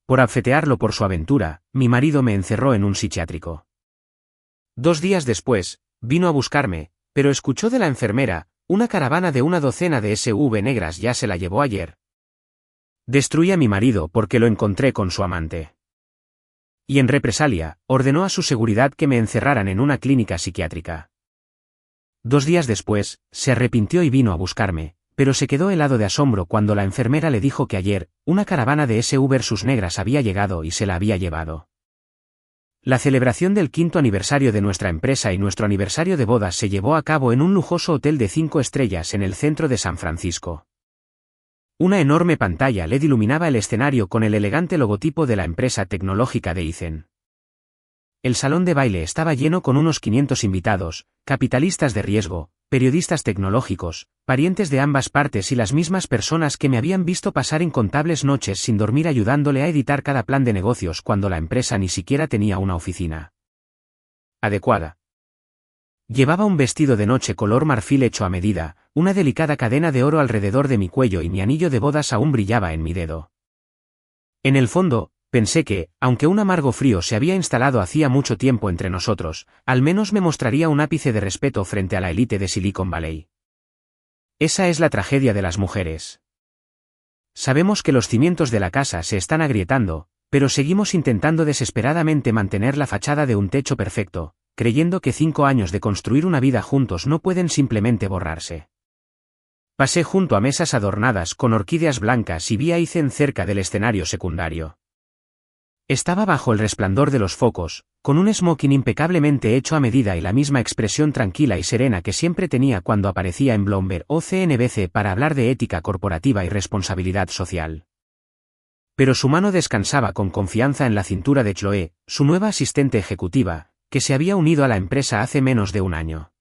Por abfetearlo por su aventura, mi marido me encerró en un psiquiátrico. 2 días después, vino a buscarme, pero escuchó de la enfermera, una caravana de una docena de SUV negras ya se la llevó ayer. Destruí a mi marido porque lo encontré con su amante. Y en represalia, ordenó a su seguridad que me encerraran en una clínica psiquiátrica. 2 días después, se arrepintió y vino a buscarme, pero se quedó helado de asombro cuando la enfermera le dijo que ayer, una caravana de SUVs negras había llegado y se la había llevado. La celebración del 5º aniversario de nuestra empresa y nuestro aniversario de bodas se llevó a cabo en un lujoso hotel de 5 estrellas en el centro de San Francisco. Una enorme pantalla LED iluminaba el escenario con el elegante logotipo de la empresa tecnológica de Eazen. El salón de baile estaba lleno con unos 500 invitados, capitalistas de riesgo, periodistas tecnológicos, parientes de ambas partes y las mismas personas que me habían visto pasar incontables noches sin dormir ayudándole a editar cada plan de negocios cuando la empresa ni siquiera tenía una oficina adecuada. Llevaba un vestido de noche color marfil hecho a medida, una delicada cadena de oro alrededor de mi cuello y mi anillo de bodas aún brillaba en mi dedo. En el fondo, pensé que, aunque un amargo frío se había instalado hacía mucho tiempo entre nosotros, al menos me mostraría un ápice de respeto frente a la élite de Silicon Valley. Esa es la tragedia de las mujeres. Sabemos que los cimientos de la casa se están agrietando, pero seguimos intentando desesperadamente mantener la fachada de un techo perfecto, creyendo que 5 años de construir una vida juntos no pueden simplemente borrarse. Pasé junto a mesas adornadas con orquídeas blancas y vi a Eazen cerca del escenario secundario. Estaba bajo el resplandor de los focos, con un smoking impecablemente hecho a medida y la misma expresión tranquila y serena que siempre tenía cuando aparecía en Bloomberg o CNBC para hablar de ética corporativa y responsabilidad social. Pero su mano descansaba con confianza en la cintura de Chloe, su nueva asistente ejecutiva, que se había unido a la empresa hace menos de un año.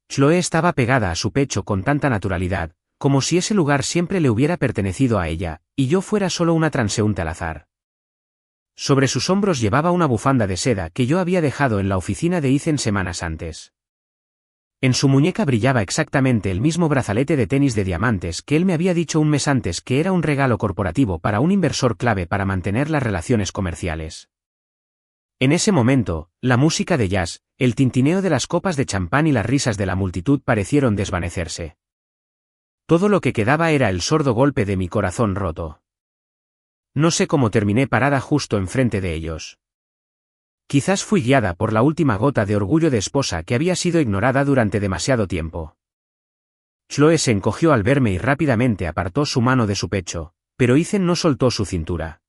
Chloe estaba pegada a su pecho con tanta naturalidad, como si ese lugar siempre le hubiera pertenecido a ella, y yo fuera solo una transeúnte al azar. Sobre sus hombros llevaba una bufanda de seda que yo había dejado en la oficina de Eazen semanas antes. En su muñeca brillaba exactamente el mismo brazalete de tenis de diamantes que él me había dicho un mes antes que era un regalo corporativo para un inversor clave para mantener las relaciones comerciales. En ese momento, la música de jazz, el tintineo de las copas de champán y las risas de la multitud parecieron desvanecerse. Todo lo que quedaba era el sordo golpe de mi corazón roto. No sé cómo terminé parada justo enfrente de ellos. Quizás fui guiada por la última gota de orgullo de esposa que había sido ignorada durante demasiado tiempo. Chloe se encogió al verme y rápidamente apartó su mano de su pecho, pero Eazen no soltó su cintura.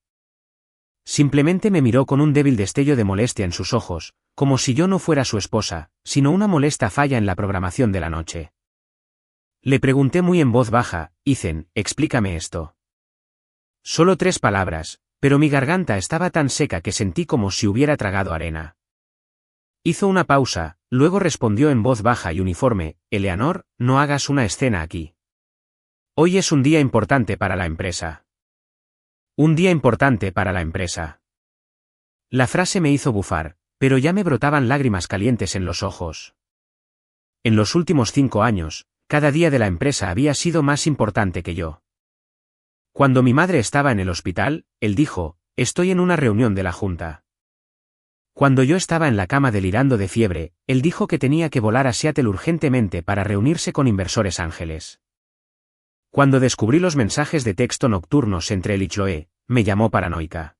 Simplemente me miró con un débil destello de molestia en sus ojos, como si yo no fuera su esposa, sino una molesta falla en la programación de la noche. Le pregunté muy en voz baja, Eazen, explícame esto. Solo 3 palabras, pero mi garganta estaba tan seca que sentí como si hubiera tragado arena. Hizo una pausa, luego respondió en voz baja y uniforme, Eleanor, no hagas una escena aquí. Hoy es un día importante para la empresa. Un día importante para la empresa. La frase me hizo bufar, pero ya me brotaban lágrimas calientes en los ojos. En los últimos 5 años, cada día de la empresa había sido más importante que yo. Cuando mi madre estaba en el hospital, él dijo, estoy en una reunión de la junta. Cuando yo estaba en la cama delirando de fiebre, él dijo que tenía que volar a Seattle urgentemente para reunirse con inversores ángeles. Cuando descubrí los mensajes de texto nocturnos entre él y Chloe, me llamó paranoica.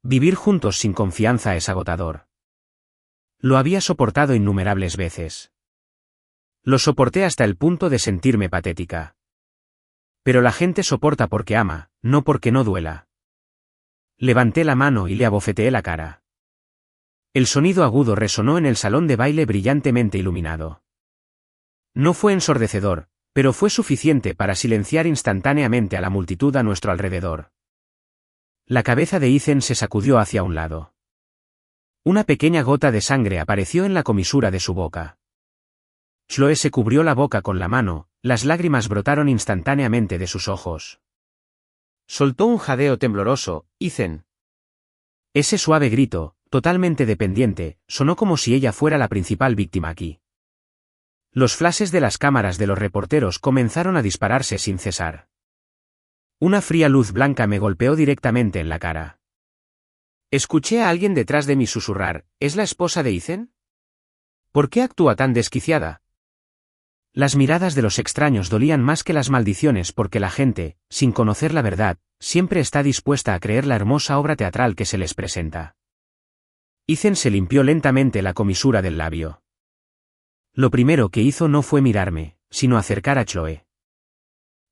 Vivir juntos sin confianza es agotador. Lo había soportado innumerables veces. Lo soporté hasta el punto de sentirme patética. Pero la gente soporta porque ama, no porque no duela. Levanté la mano y le abofeteé la cara. El sonido agudo resonó en el salón de baile brillantemente iluminado. No fue ensordecedor, pero fue suficiente para silenciar instantáneamente a la multitud a nuestro alrededor. La cabeza de Eazen se sacudió hacia un lado. Una pequeña gota de sangre apareció en la comisura de su boca. Chloe se cubrió la boca con la mano, las lágrimas brotaron instantáneamente de sus ojos. Soltó un jadeo tembloroso, Eazen. Ese suave grito, totalmente dependiente, sonó como si ella fuera la principal víctima aquí. Los flashes de las cámaras de los reporteros comenzaron a dispararse sin cesar. Una fría luz blanca me golpeó directamente en la cara. Escuché a alguien detrás de mí susurrar, ¿es la esposa de Ethan? ¿Por qué actúa tan desquiciada? Las miradas de los extraños dolían más que las maldiciones porque la gente, sin conocer la verdad, siempre está dispuesta a creer la hermosa obra teatral que se les presenta. Ethan se limpió lentamente la comisura del labio. Lo primero que hizo no fue mirarme, sino acercar a Chloe.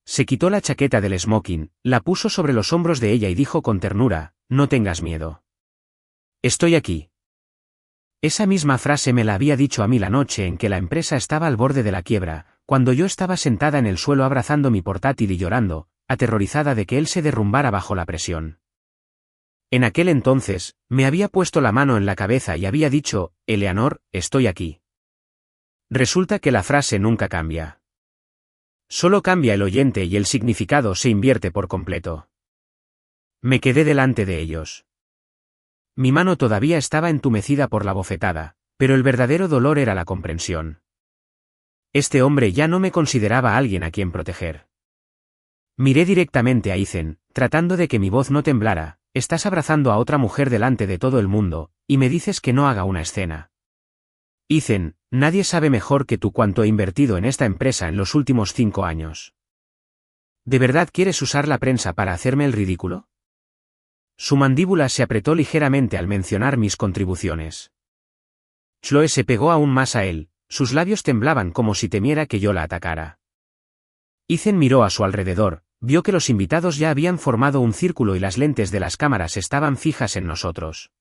Se quitó la chaqueta del smoking, la puso sobre los hombros de ella y dijo con ternura, no tengas miedo. Estoy aquí. Esa misma frase me la había dicho a mí la noche en que la empresa estaba al borde de la quiebra, cuando yo estaba sentada en el suelo abrazando mi portátil y llorando, aterrorizada de que él se derrumbara bajo la presión. En aquel entonces, me había puesto la mano en la cabeza y había dicho, Eleanor, estoy aquí. Resulta que la frase nunca cambia. Solo cambia el oyente y el significado se invierte por completo. Me quedé delante de ellos. Mi mano todavía estaba entumecida por la bofetada, pero el verdadero dolor era la comprensión. Este hombre ya no me consideraba alguien a quien proteger. Miré directamente a Ethan, tratando de que mi voz no temblara, estás abrazando a otra mujer delante de todo el mundo, y me dices que no haga una escena. Ethan, nadie sabe mejor que tú cuánto he invertido en esta empresa en los últimos 5 años. ¿De verdad quieres usar la prensa para hacerme el ridículo? Su mandíbula se apretó ligeramente al mencionar mis contribuciones. Chloe se pegó aún más a él, sus labios temblaban como si temiera que yo la atacara. Ethan miró a su alrededor, vio que los invitados ya habían formado un círculo y las lentes de las cámaras estaban fijas en nosotros.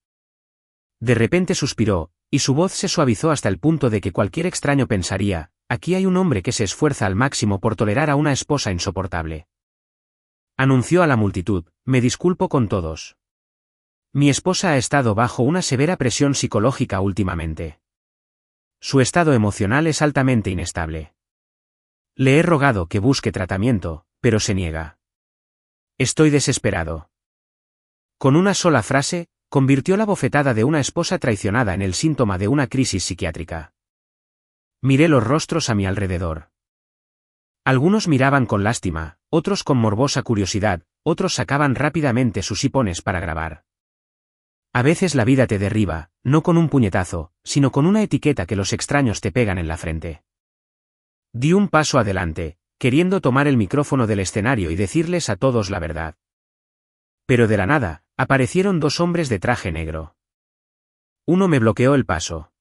De repente suspiró, y su voz se suavizó hasta el punto de que cualquier extraño pensaría, aquí hay un hombre que se esfuerza al máximo por tolerar a una esposa insoportable. Anunció a la multitud, me disculpo con todos. Mi esposa ha estado bajo una severa presión psicológica últimamente. Su estado emocional es altamente inestable. Le he rogado que busque tratamiento, pero se niega. Estoy desesperado. Con una sola frase, convirtió la bofetada de una esposa traicionada en el síntoma de una crisis psiquiátrica. Miré los rostros a mi alrededor. Algunos miraban con lástima, otros con morbosa curiosidad, otros sacaban rápidamente sus hipones para grabar. A veces la vida te derriba, no con un puñetazo, sino con una etiqueta que los extraños te pegan en la frente. Di un paso adelante, queriendo tomar el micrófono del escenario y decirles a todos la verdad. Pero de la nada, aparecieron 2 hombres de traje negro. Uno me bloqueó el paso.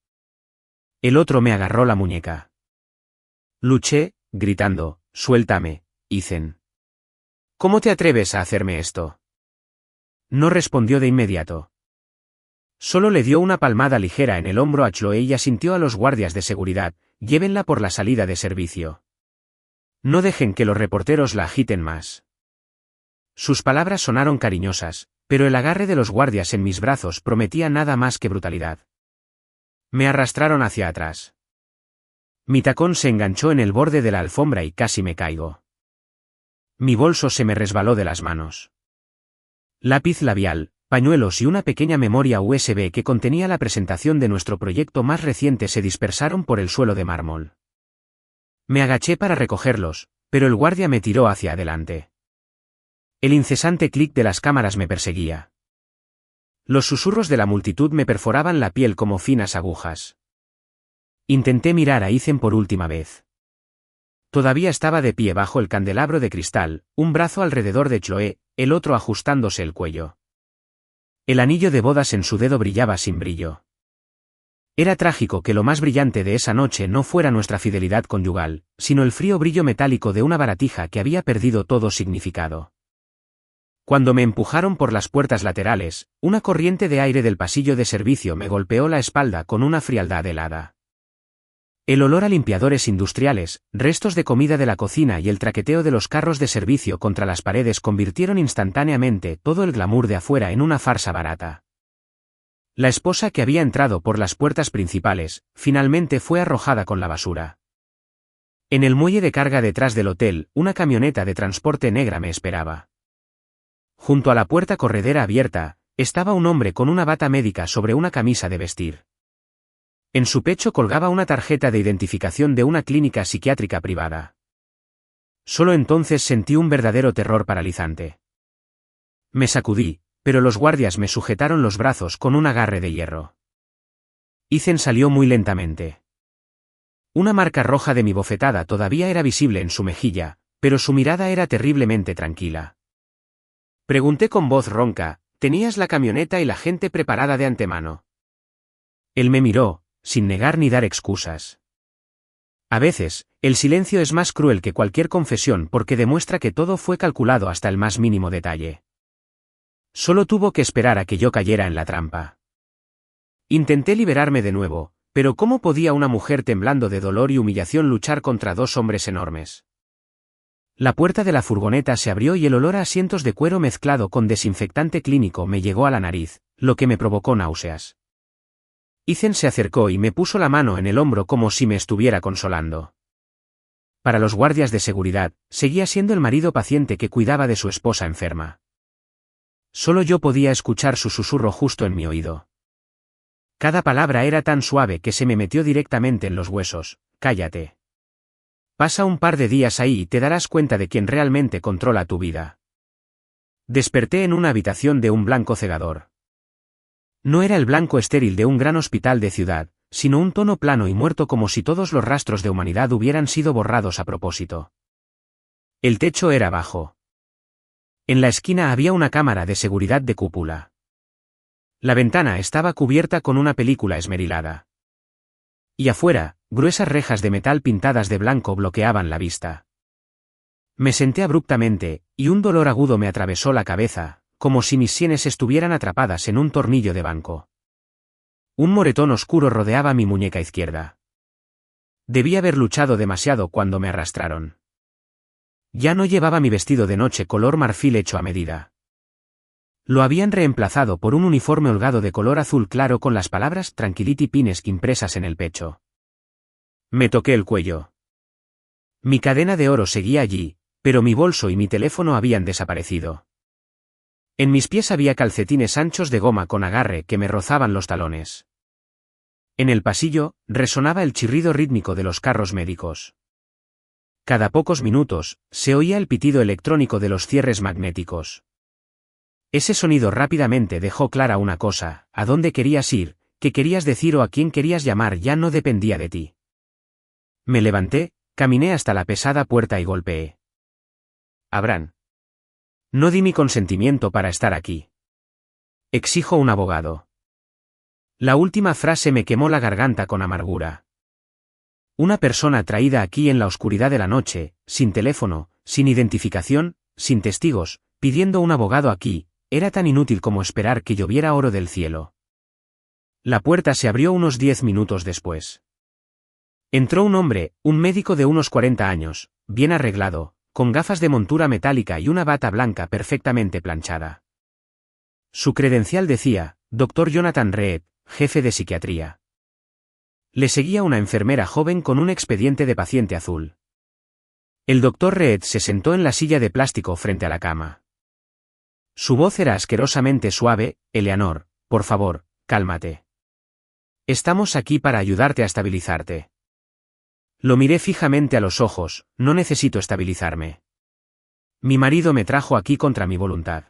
El otro me agarró la muñeca. Luché, gritando, suéltame, Ethan. ¿Cómo te atreves a hacerme esto? No respondió de inmediato. Solo le dio una palmada ligera en el hombro a Chloe y asintió a los guardias de seguridad, llévenla por la salida de servicio. No dejen que los reporteros la agiten más. Sus palabras sonaron cariñosas, pero el agarre de los guardias en mis brazos prometía nada más que brutalidad. Me arrastraron hacia atrás. Mi tacón se enganchó en el borde de la alfombra y casi me caigo. Mi bolso se me resbaló de las manos. Lápiz labial, pañuelos y una pequeña memoria USB que contenía la presentación de nuestro proyecto más reciente se dispersaron por el suelo de mármol. Me agaché para recogerlos, pero el guardia me tiró hacia adelante. El incesante clic de las cámaras me perseguía. Los susurros de la multitud me perforaban la piel como finas agujas. Intenté mirar a Ethan por última vez. Todavía estaba de pie bajo el candelabro de cristal, un brazo alrededor de Chloe, el otro ajustándose el cuello. El anillo de bodas en su dedo brillaba sin brillo. Era trágico que lo más brillante de esa noche no fuera nuestra fidelidad conyugal, sino el frío brillo metálico de una baratija que había perdido todo significado. Cuando me empujaron por las puertas laterales, una corriente de aire del pasillo de servicio me golpeó la espalda con una frialdad helada. El olor a limpiadores industriales, restos de comida de la cocina y el traqueteo de los carros de servicio contra las paredes convirtieron instantáneamente todo el glamour de afuera en una farsa barata. La esposa que había entrado por las puertas principales, finalmente fue arrojada con la basura. En el muelle de carga detrás del hotel, una camioneta de transporte negra me esperaba. Junto a la puerta corredera abierta, estaba un hombre con una bata médica sobre una camisa de vestir. En su pecho colgaba una tarjeta de identificación de una clínica psiquiátrica privada. Solo entonces sentí un verdadero terror paralizante. Me sacudí, pero los guardias me sujetaron los brazos con un agarre de hierro. Ethan salió muy lentamente. Una marca roja de mi bofetada todavía era visible en su mejilla, pero su mirada era terriblemente tranquila. Pregunté con voz ronca, ¿tenías la camioneta y la gente preparada de antemano? Él me miró, sin negar ni dar excusas. A veces, el silencio es más cruel que cualquier confesión porque demuestra que todo fue calculado hasta el más mínimo detalle. Solo tuvo que esperar a que yo cayera en la trampa. Intenté liberarme de nuevo, pero ¿cómo podía una mujer temblando de dolor y humillación luchar contra dos hombres enormes? La puerta de la furgoneta se abrió y el olor a asientos de cuero mezclado con desinfectante clínico me llegó a la nariz, lo que me provocó náuseas. Ethan se acercó y me puso la mano en el hombro como si me estuviera consolando. Para los guardias de seguridad, seguía siendo el marido paciente que cuidaba de su esposa enferma. Solo yo podía escuchar su susurro justo en mi oído. Cada palabra era tan suave que se me metió directamente en los huesos. Cállate. Pasa un par de días ahí y te darás cuenta de quién realmente controla tu vida. Desperté en una habitación de un blanco cegador. No era el blanco estéril de un gran hospital de ciudad, sino un tono plano y muerto como si todos los rastros de humanidad hubieran sido borrados a propósito. El techo era bajo. En la esquina había una cámara de seguridad de cúpula. La ventana estaba cubierta con una película esmerilada. Y afuera, gruesas rejas de metal pintadas de blanco bloqueaban la vista. Me senté abruptamente, y un dolor agudo me atravesó la cabeza, como si mis sienes estuvieran atrapadas en un tornillo de banco. Un moretón oscuro rodeaba mi muñeca izquierda. Debí haber luchado demasiado cuando me arrastraron. Ya no llevaba mi vestido de noche color marfil hecho a medida. Lo habían reemplazado por un uniforme holgado de color azul claro con las palabras Tranquility Pines impresas en el pecho. Me toqué el cuello. Mi cadena de oro seguía allí, pero mi bolso y mi teléfono habían desaparecido. En mis pies había calcetines anchos de goma con agarre que me rozaban los talones. En el pasillo, resonaba el chirrido rítmico de los carros médicos. Cada pocos minutos, se oía el pitido electrónico de los cierres magnéticos. Ese sonido rápidamente dejó clara una cosa: a dónde querías ir, qué querías decir o a quién querías llamar ya no dependía de ti. Me levanté, caminé hasta la pesada puerta y golpeé. Abran. No di mi consentimiento para estar aquí. Exijo un abogado. La última frase me quemó la garganta con amargura. Una persona traída aquí en la oscuridad de la noche, sin teléfono, sin identificación, sin testigos, pidiendo un abogado aquí, era tan inútil como esperar que lloviera oro del cielo. La puerta se abrió unos 10 minutos después. Entró un hombre, un médico de unos 40 años, bien arreglado, con gafas de montura metálica y una bata blanca perfectamente planchada. Su credencial decía, Dr. Jonathan Reed, jefe de psiquiatría. Le seguía una enfermera joven con un expediente de paciente azul. El Dr. Reed se sentó en la silla de plástico frente a la cama. Su voz era asquerosamente suave: Eleanor, por favor, cálmate. Estamos aquí para ayudarte a estabilizarte. Lo miré fijamente a los ojos: no necesito estabilizarme. Mi marido me trajo aquí contra mi voluntad.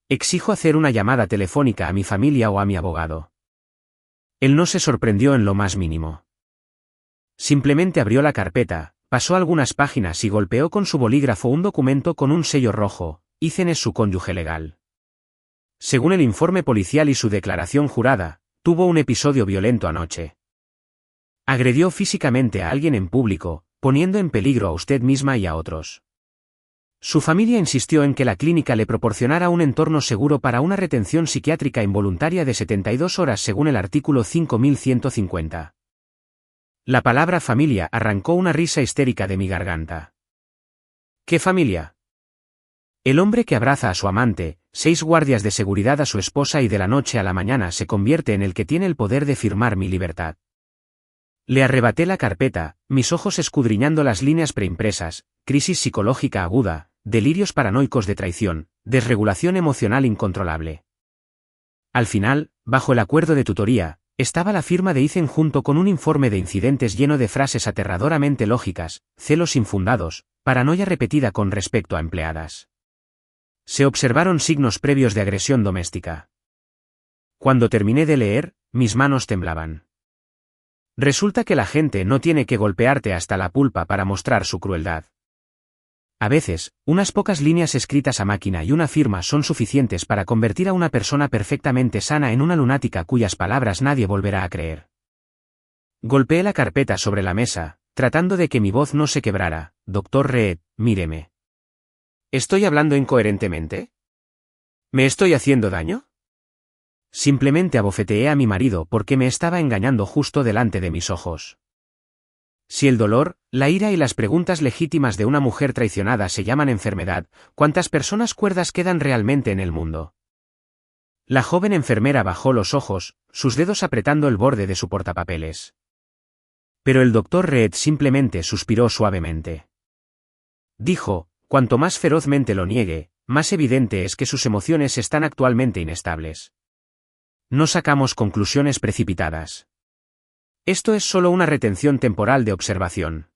Exijo hacer una llamada telefónica a mi familia o a mi abogado. Él no se sorprendió en lo más mínimo. Simplemente abrió la carpeta, pasó algunas páginas y golpeó con su bolígrafo un documento con un sello rojo: Ethan es su cónyuge legal. Según el informe policial y su declaración jurada, tuvo un episodio violento anoche. Agredió físicamente a alguien en público, poniendo en peligro a usted misma y a otros. Su familia insistió en que la clínica le proporcionara un entorno seguro para una retención psiquiátrica involuntaria de 72 horas según el artículo 5150. La palabra familia arrancó una risa histérica de mi garganta. ¿Qué familia? El hombre que abraza a su amante, 6 guardias de seguridad a su esposa y de la noche a la mañana se convierte en el que tiene el poder de firmar mi libertad. Le arrebaté la carpeta, mis ojos escudriñando las líneas preimpresas: crisis psicológica aguda, delirios paranoicos de traición, desregulación emocional incontrolable. Al final, bajo el acuerdo de tutoría, Estaba la firma de Ethan junto con un informe de incidentes lleno de frases aterradoramente lógicas, celos infundados, paranoia repetida con respecto a empleadas. Se observaron signos previos de agresión doméstica. Cuando terminé de leer, mis manos temblaban. Resulta que la gente no tiene que golpearte hasta la pulpa para mostrar su crueldad. A veces, unas pocas líneas escritas a máquina y una firma son suficientes para convertir a una persona perfectamente sana en una lunática cuyas palabras nadie volverá a creer. Golpeé la carpeta sobre la mesa, tratando de que mi voz no se quebrara. Dr. Reed, míreme. ¿Estoy hablando incoherentemente? ¿Me estoy haciendo daño? Simplemente abofeteé a mi marido porque me estaba engañando justo delante de mis ojos. Si el dolor, la ira y las preguntas legítimas de una mujer traicionada se llaman enfermedad, ¿cuántas personas cuerdas quedan realmente en el mundo? La joven enfermera bajó los ojos, sus dedos apretando el borde de su portapapeles. Pero el Dr. Reed simplemente suspiró suavemente. Dijo, cuanto más ferozmente lo niegue, más evidente es que sus emociones están actualmente inestables. No sacamos conclusiones precipitadas. Esto es solo una retención temporal de observación.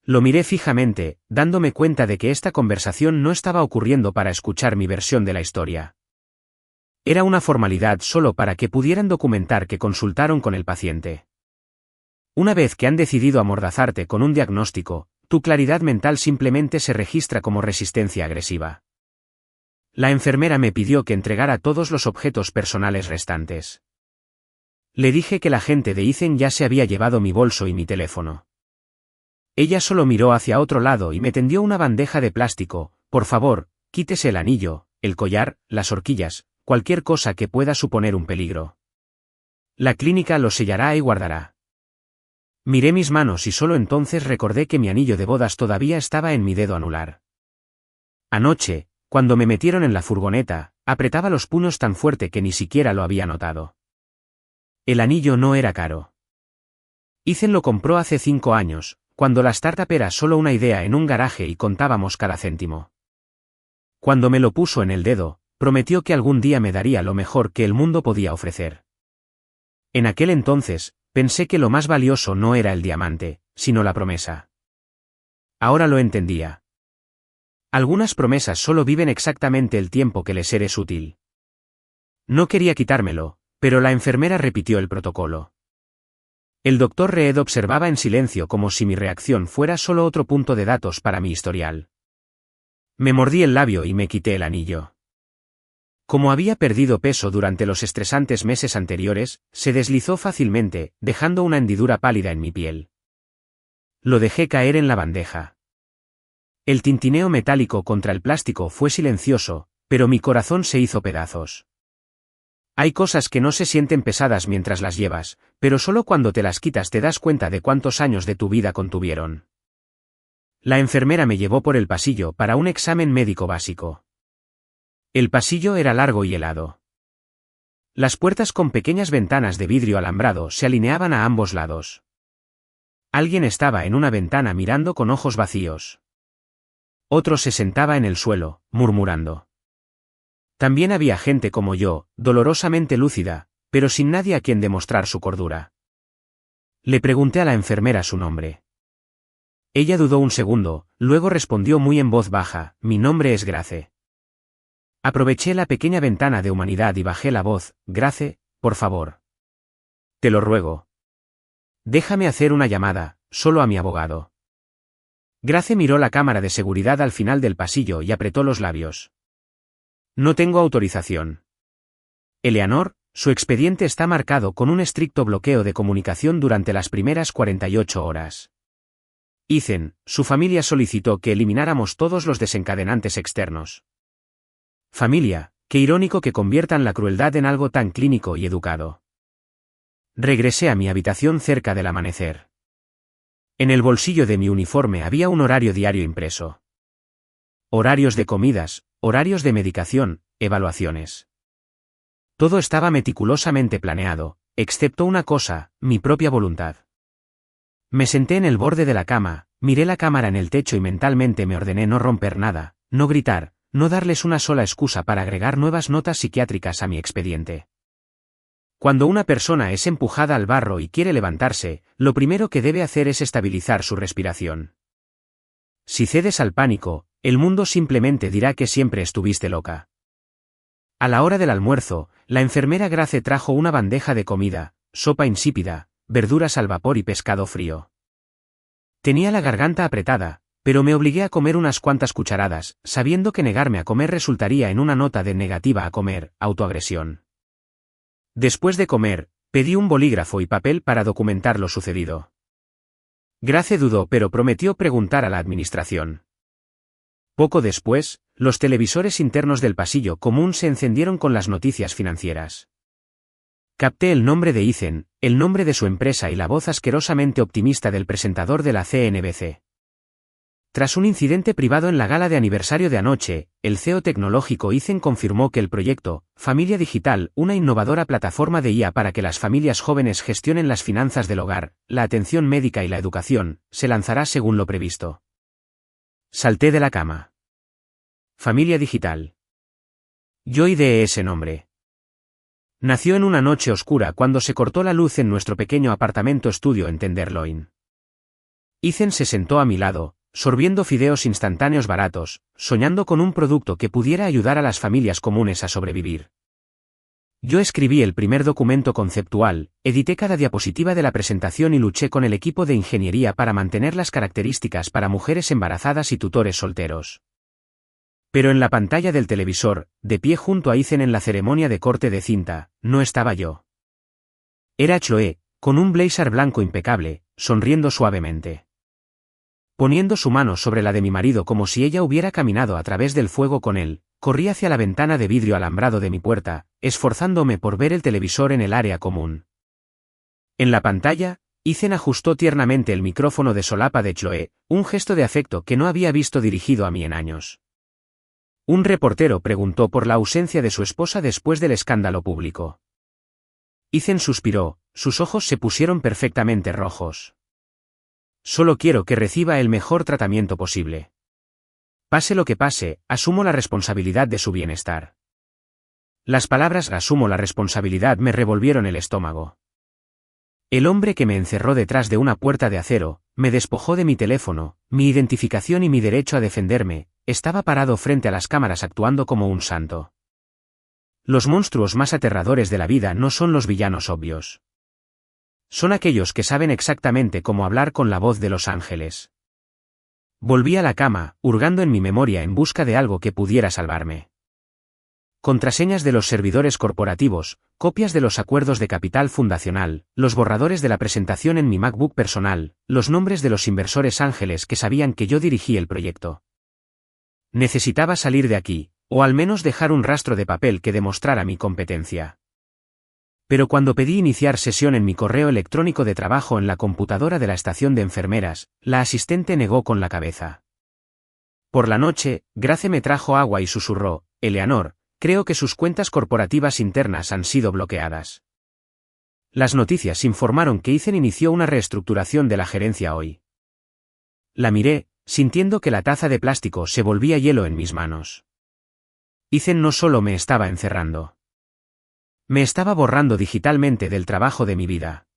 Lo miré fijamente, dándome cuenta de que esta conversación no estaba ocurriendo para escuchar mi versión de la historia. Era una formalidad solo para que pudieran documentar que consultaron con el paciente. Una vez que han decidido amordazarte con un diagnóstico, tu claridad mental simplemente se registra como resistencia agresiva. La enfermera me pidió que entregara todos los objetos personales restantes. Le dije que la gente de Ethan ya se había llevado mi bolso y mi teléfono. Ella solo miró hacia otro lado y me tendió una bandeja de plástico. Por favor, quítese el anillo, el collar, las horquillas, cualquier cosa que pueda suponer un peligro. La clínica lo sellará y guardará. Miré mis manos y solo entonces recordé que mi anillo de bodas todavía estaba en mi dedo anular. Anoche, cuando me metieron en la furgoneta, apretaba los puños tan fuerte que ni siquiera lo había notado. El anillo no era caro. Ethan lo compró hace 5 años, cuando la startup era solo una idea en un garaje y contábamos cada céntimo. Cuando me lo puso en el dedo, prometió que algún día me daría lo mejor que el mundo podía ofrecer. En aquel entonces, pensé que lo más valioso no era el diamante, sino la promesa. Ahora lo entendía. Algunas promesas solo viven exactamente el tiempo que les eres útil. No quería quitármelo, pero la enfermera repitió el protocolo. El Dr. Reed observaba en silencio como si mi reacción fuera solo otro punto de datos para mi historial. Me mordí el labio y me quité el anillo. Como había perdido peso durante los estresantes meses anteriores, se deslizó fácilmente, dejando una hendidura pálida en mi piel. Lo dejé caer en la bandeja. El tintineo metálico contra el plástico fue silencioso, pero mi corazón se hizo pedazos. Hay cosas que no se sienten pesadas mientras las llevas, pero solo cuando te las quitas te das cuenta de cuántos años de tu vida contuvieron. La enfermera me llevó por el pasillo para un examen médico básico. El pasillo era largo y helado. Las puertas con pequeñas ventanas de vidrio alambrado se alineaban a ambos lados. Alguien estaba en una ventana mirando con ojos vacíos. Otro se sentaba en el suelo, murmurando. También había gente como yo, dolorosamente lúcida, pero sin nadie a quien demostrar su cordura. Le pregunté a la enfermera su nombre. Ella dudó un segundo, luego respondió muy en voz baja, mi nombre es Grace. Aproveché la pequeña ventana de humanidad y bajé la voz, Grace, por favor. Te lo ruego. Déjame hacer una llamada, solo a mi abogado. Grace miró la cámara de seguridad al final del pasillo y apretó los labios. No tengo autorización. Eleanor, su expediente está marcado con un estricto bloqueo de comunicación durante las primeras 48 horas. Ethan, su familia solicitó que elimináramos todos los desencadenantes externos. Familia, qué irónico que conviertan la crueldad en algo tan clínico y educado. Regresé a mi habitación cerca del amanecer. En el bolsillo de mi uniforme había un horario diario impreso. Horarios de comidas, horarios de medicación, evaluaciones. Todo estaba meticulosamente planeado, excepto una cosa, mi propia voluntad. Me senté en el borde de la cama, miré la cámara en el techo y mentalmente me ordené no romper nada, no gritar, no darles una sola excusa para agregar nuevas notas psiquiátricas a mi expediente. Cuando una persona es empujada al barro y quiere levantarse, lo primero que debe hacer es estabilizar su respiración. Si cedes al pánico, el mundo simplemente dirá que siempre estuviste loca. A la hora del almuerzo, la enfermera Grace trajo una bandeja de comida, sopa insípida, verduras al vapor y pescado frío. Tenía la garganta apretada, pero me obligué a comer unas cuantas cucharadas, sabiendo que negarme a comer resultaría en una nota de negativa a comer, autoagresión. Después de comer, pedí un bolígrafo y papel para documentar lo sucedido. Grace dudó pero prometió preguntar a la administración. Poco después, los televisores internos del pasillo común se encendieron con las noticias financieras. Capté el nombre de Ethan, el nombre de su empresa y la voz asquerosamente optimista del presentador de la CNBC. Tras un incidente privado en la gala de aniversario de anoche, el CEO tecnológico Ethan confirmó que el proyecto, Familia Digital, una innovadora plataforma de IA para que las familias jóvenes gestionen las finanzas del hogar, la atención médica y la educación, se lanzará según lo previsto. Salté de la cama. Familia Digital. Yo ideé ese nombre. Nació en una noche oscura cuando se cortó la luz en nuestro pequeño apartamento estudio en Tenderloin. Ethan se sentó a mi lado, sorbiendo fideos instantáneos baratos, soñando con un producto que pudiera ayudar a las familias comunes a sobrevivir. Yo escribí el primer documento conceptual, edité cada diapositiva de la presentación y luché con el equipo de ingeniería para mantener las características para mujeres embarazadas y tutores solteros. Pero en la pantalla del televisor, de pie junto a Ethan en la ceremonia de corte de cinta, no estaba yo. Era Chloe, con un blazer blanco impecable, sonriendo suavemente. Poniendo su mano sobre la de mi marido como si ella hubiera caminado a través del fuego con él, corrí hacia la ventana de vidrio alambrado de mi puerta, esforzándome por ver el televisor en el área común. En la pantalla, Ethan ajustó tiernamente el micrófono de solapa de Chloe, un gesto de afecto que no había visto dirigido a mí en años. Un reportero preguntó por la ausencia de su esposa después del escándalo público. Ethan suspiró, sus ojos se pusieron perfectamente rojos. Solo quiero que reciba el mejor tratamiento posible. Pase lo que pase, asumo la responsabilidad de su bienestar. Las palabras "asumo la responsabilidad" me revolvieron el estómago. El hombre que me encerró detrás de una puerta de acero, me despojó de mi teléfono, mi identificación y mi derecho a defenderme, estaba parado frente a las cámaras actuando como un santo. Los monstruos más aterradores de la vida no son los villanos obvios. Son aquellos que saben exactamente cómo hablar con la voz de los ángeles. Volví a la cama, hurgando en mi memoria en busca de algo que pudiera salvarme. Contraseñas de los servidores corporativos, copias de los acuerdos de capital fundacional, los borradores de la presentación en mi MacBook personal, los nombres de los inversores ángeles que sabían que yo dirigí el proyecto. Necesitaba salir de aquí, o al menos dejar un rastro de papel que demostrara mi competencia. Pero cuando pedí iniciar sesión en mi correo electrónico de trabajo en la computadora de la estación de enfermeras, la asistente negó con la cabeza. Por la noche, Grace me trajo agua y susurró: "Eleanor, creo que sus cuentas corporativas internas han sido bloqueadas". Las noticias informaron que Ethan inició una reestructuración de la gerencia hoy. La miré, sintiendo que la taza de plástico se volvía hielo en mis manos. Ethan no solo me estaba encerrando. Me estaba borrando digitalmente del trabajo de mi vida.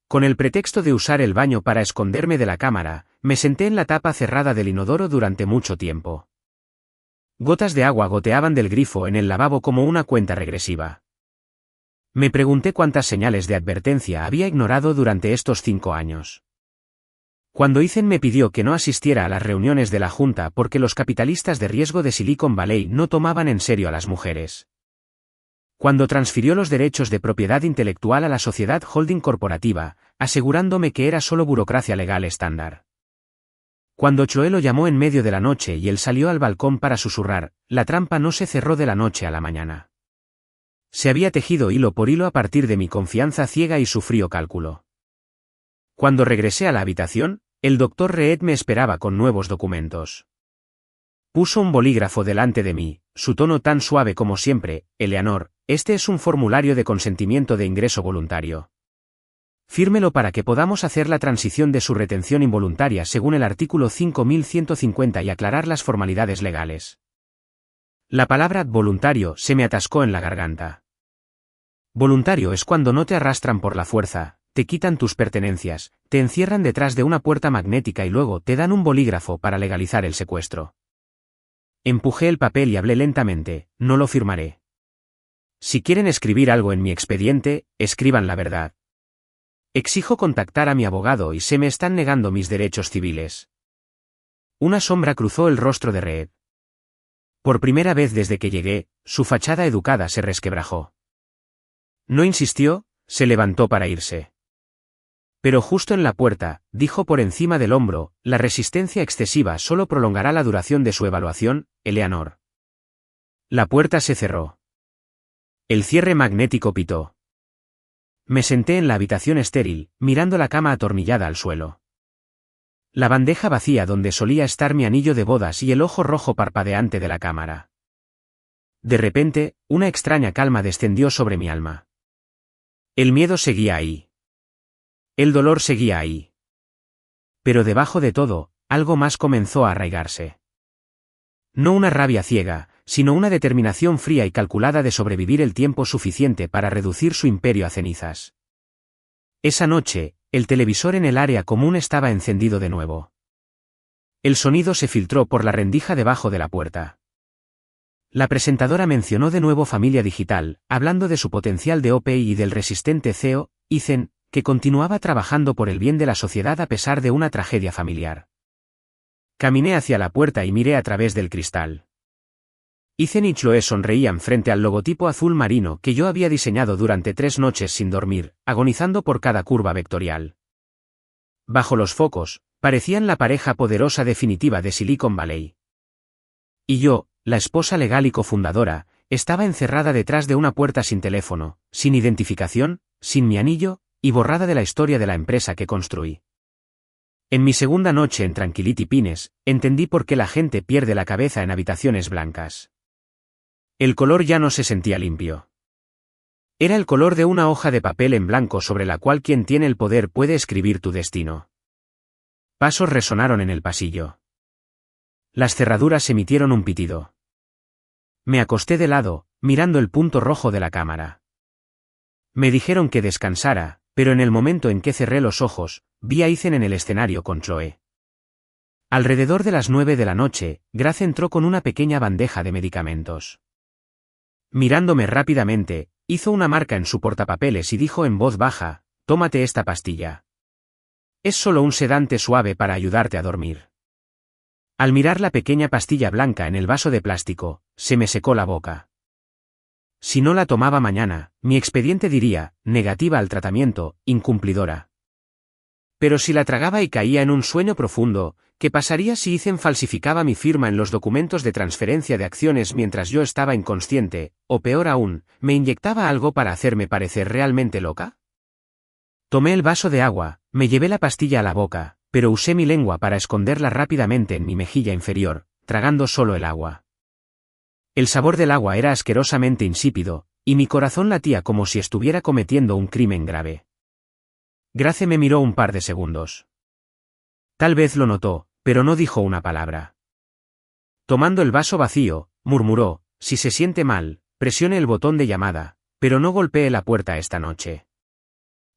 Con el pretexto de usar el baño para esconderme de la cámara, me senté en la tapa cerrada del inodoro durante mucho tiempo. Gotas de agua goteaban del grifo en el lavabo como una cuenta regresiva. Me pregunté cuántas señales de advertencia había ignorado durante estos 5 años. Cuando Ethan me pidió que no asistiera a las reuniones de la junta porque los capitalistas de riesgo de Silicon Valley no tomaban en serio a las mujeres. Cuando transfirió los derechos de propiedad intelectual a la sociedad holding corporativa, asegurándome que era solo burocracia legal estándar. Cuando Chloe lo llamó en medio de la noche y él salió al balcón para susurrar, la trampa no se cerró de la noche a la mañana. Se había tejido hilo por hilo a partir de mi confianza ciega y su frío cálculo. Cuando regresé a la habitación, el Dr. Reed me esperaba con nuevos documentos. Puso un bolígrafo delante de mí, su tono tan suave como siempre: "Eleanor, este es un formulario de consentimiento de ingreso voluntario. Fírmelo para que podamos hacer la transición de su retención involuntaria según el artículo 5150 y aclarar las formalidades legales". La palabra "voluntario" se me atascó en la garganta. Voluntario es cuando no te arrastran por la fuerza, te quitan tus pertenencias, te encierran detrás de una puerta magnética y luego te dan un bolígrafo para legalizar el secuestro. Empujé el papel y hablé lentamente, no lo firmaré. Si quieren escribir algo en mi expediente, escriban la verdad. Exijo contactar a mi abogado y se me están negando mis derechos civiles. Una sombra cruzó el rostro de Reed. Por primera vez desde que llegué, su fachada educada se resquebrajó. No insistió, se levantó para irse. Pero justo en la puerta, dijo por encima del hombro, la resistencia excesiva solo prolongará la duración de su evaluación, Eleanor. La puerta se cerró. El cierre magnético pitó. Me senté en la habitación estéril, mirando la cama atornillada al suelo. La bandeja vacía donde solía estar mi anillo de bodas y el ojo rojo parpadeante de la cámara. De repente, una extraña calma descendió sobre mi alma. El miedo seguía ahí. El dolor seguía ahí. Pero debajo de todo, algo más comenzó a arraigarse. No una rabia ciega, sino una determinación fría y calculada de sobrevivir el tiempo suficiente para reducir su imperio a cenizas. Esa noche, el televisor en el área común estaba encendido de nuevo. El sonido se filtró por la rendija debajo de la puerta. La presentadora mencionó de nuevo Familia Digital, hablando de su potencial de OPI y del resistente CEO, Ethan, que continuaba trabajando por el bien de la sociedad a pesar de una tragedia familiar. Caminé hacia la puerta y miré a través del cristal. Ethan y Chloe sonreían frente al logotipo azul marino que yo había diseñado durante 3 noches sin dormir, agonizando por cada curva vectorial. Bajo los focos, parecían la pareja poderosa definitiva de Silicon Valley. Y yo, la esposa legal y cofundadora, estaba encerrada detrás de una puerta sin teléfono, sin identificación, sin mi anillo, y borrada de la historia de la empresa que construí. En mi segunda noche en Tranquility Pines, entendí por qué la gente pierde la cabeza en habitaciones blancas. El color ya no se sentía limpio. Era el color de una hoja de papel en blanco sobre la cual quien tiene el poder puede escribir tu destino. Pasos resonaron en el pasillo. Las cerraduras emitieron un pitido. Me acosté de lado, mirando el punto rojo de la cámara. Me dijeron que descansara, pero en el momento en que cerré los ojos, vi a Ethan en el escenario con Chloe. Alrededor de las 9 de la noche, Grace entró con una pequeña bandeja de medicamentos. Mirándome rápidamente, hizo una marca en su portapapeles y dijo en voz baja, «Tómate esta pastilla. Es solo un sedante suave para ayudarte a dormir». Al mirar la pequeña pastilla blanca en el vaso de plástico, se me secó la boca. Si no la tomaba mañana, mi expediente diría, negativa al tratamiento, incumplidora. Pero si la tragaba y caía en un sueño profundo, ¿qué pasaría si Ethan falsificaba mi firma en los documentos de transferencia de acciones mientras yo estaba inconsciente, o peor aún, me inyectaba algo para hacerme parecer realmente loca? Tomé el vaso de agua, me llevé la pastilla a la boca, pero usé mi lengua para esconderla rápidamente en mi mejilla inferior, tragando solo el agua. El sabor del agua era asquerosamente insípido, y mi corazón latía como si estuviera cometiendo un crimen grave. Grace me miró un par de segundos. Tal vez lo notó, pero no dijo una palabra. Tomando el vaso vacío, murmuró, «Si se siente mal, presione el botón de llamada, pero no golpee la puerta esta noche.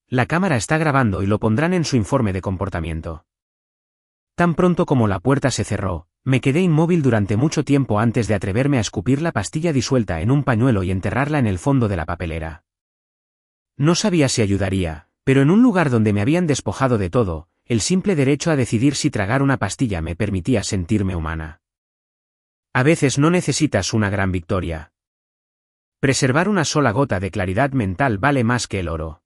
La cámara está grabando y lo pondrán en su informe de comportamiento». Tan pronto como la puerta se cerró, me quedé inmóvil durante mucho tiempo antes de atreverme a escupir la pastilla disuelta en un pañuelo y enterrarla en el fondo de la papelera. No sabía si ayudaría, pero en un lugar donde me habían despojado de todo, el simple derecho a decidir si tragar una pastilla me permitía sentirme humana. A veces no necesitas una gran victoria. Preservar una sola gota de claridad mental vale más que el oro.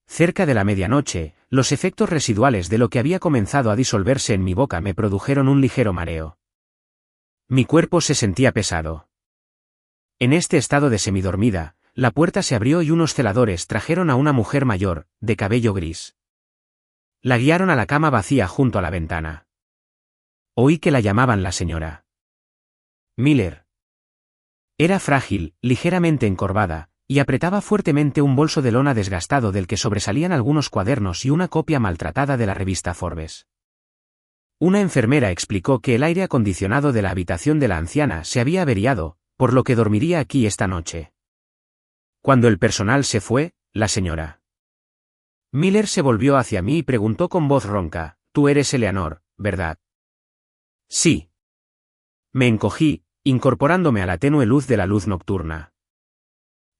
Cerca de la medianoche, los efectos residuales de lo que había comenzado a disolverse en mi boca me produjeron un ligero mareo. Mi cuerpo se sentía pesado. En este estado de semidormida, la puerta se abrió y unos celadores trajeron a una mujer mayor, de cabello gris. La guiaron a la cama vacía junto a la ventana. Oí que la llamaban la señora Miller. Era frágil, ligeramente encorvada, y apretaba fuertemente un bolso de lona desgastado del que sobresalían algunos cuadernos y una copia maltratada de la revista Forbes. Una enfermera explicó que el aire acondicionado de la habitación de la anciana se había averiado, por lo que dormiría aquí esta noche. Cuando el personal se fue, la señora Miller se volvió hacia mí y preguntó con voz ronca, «Tú eres Eleanor, ¿verdad?» «Sí». Me encogí, incorporándome a la tenue luz de la luz nocturna.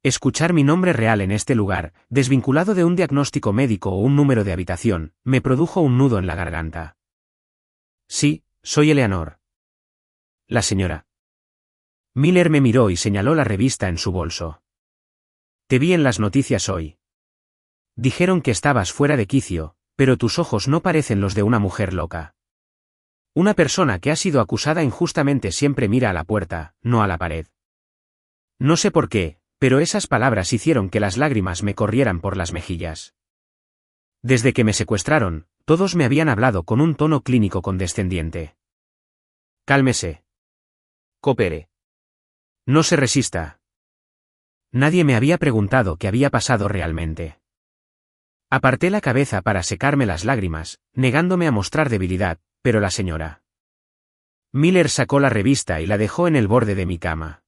Escuchar mi nombre real en este lugar, desvinculado de un diagnóstico médico o un número de habitación, me produjo un nudo en la garganta. «Sí, soy Eleanor». La señora Miller me miró y señaló la revista en su bolso. «Te vi en las noticias hoy. Dijeron que estabas fuera de quicio, pero tus ojos no parecen los de una mujer loca. Una persona que ha sido acusada injustamente siempre mira a la puerta, no a la pared». No sé por qué, pero esas palabras hicieron que las lágrimas me corrieran por las mejillas. Desde que me secuestraron, todos me habían hablado con un tono clínico condescendiente. «Cálmese. Coopere. No se resista». Nadie me había preguntado qué había pasado realmente. Aparté la cabeza para secarme las lágrimas, negándome a mostrar debilidad, pero la señora Miller sacó la revista y la dejó en el borde de mi cama.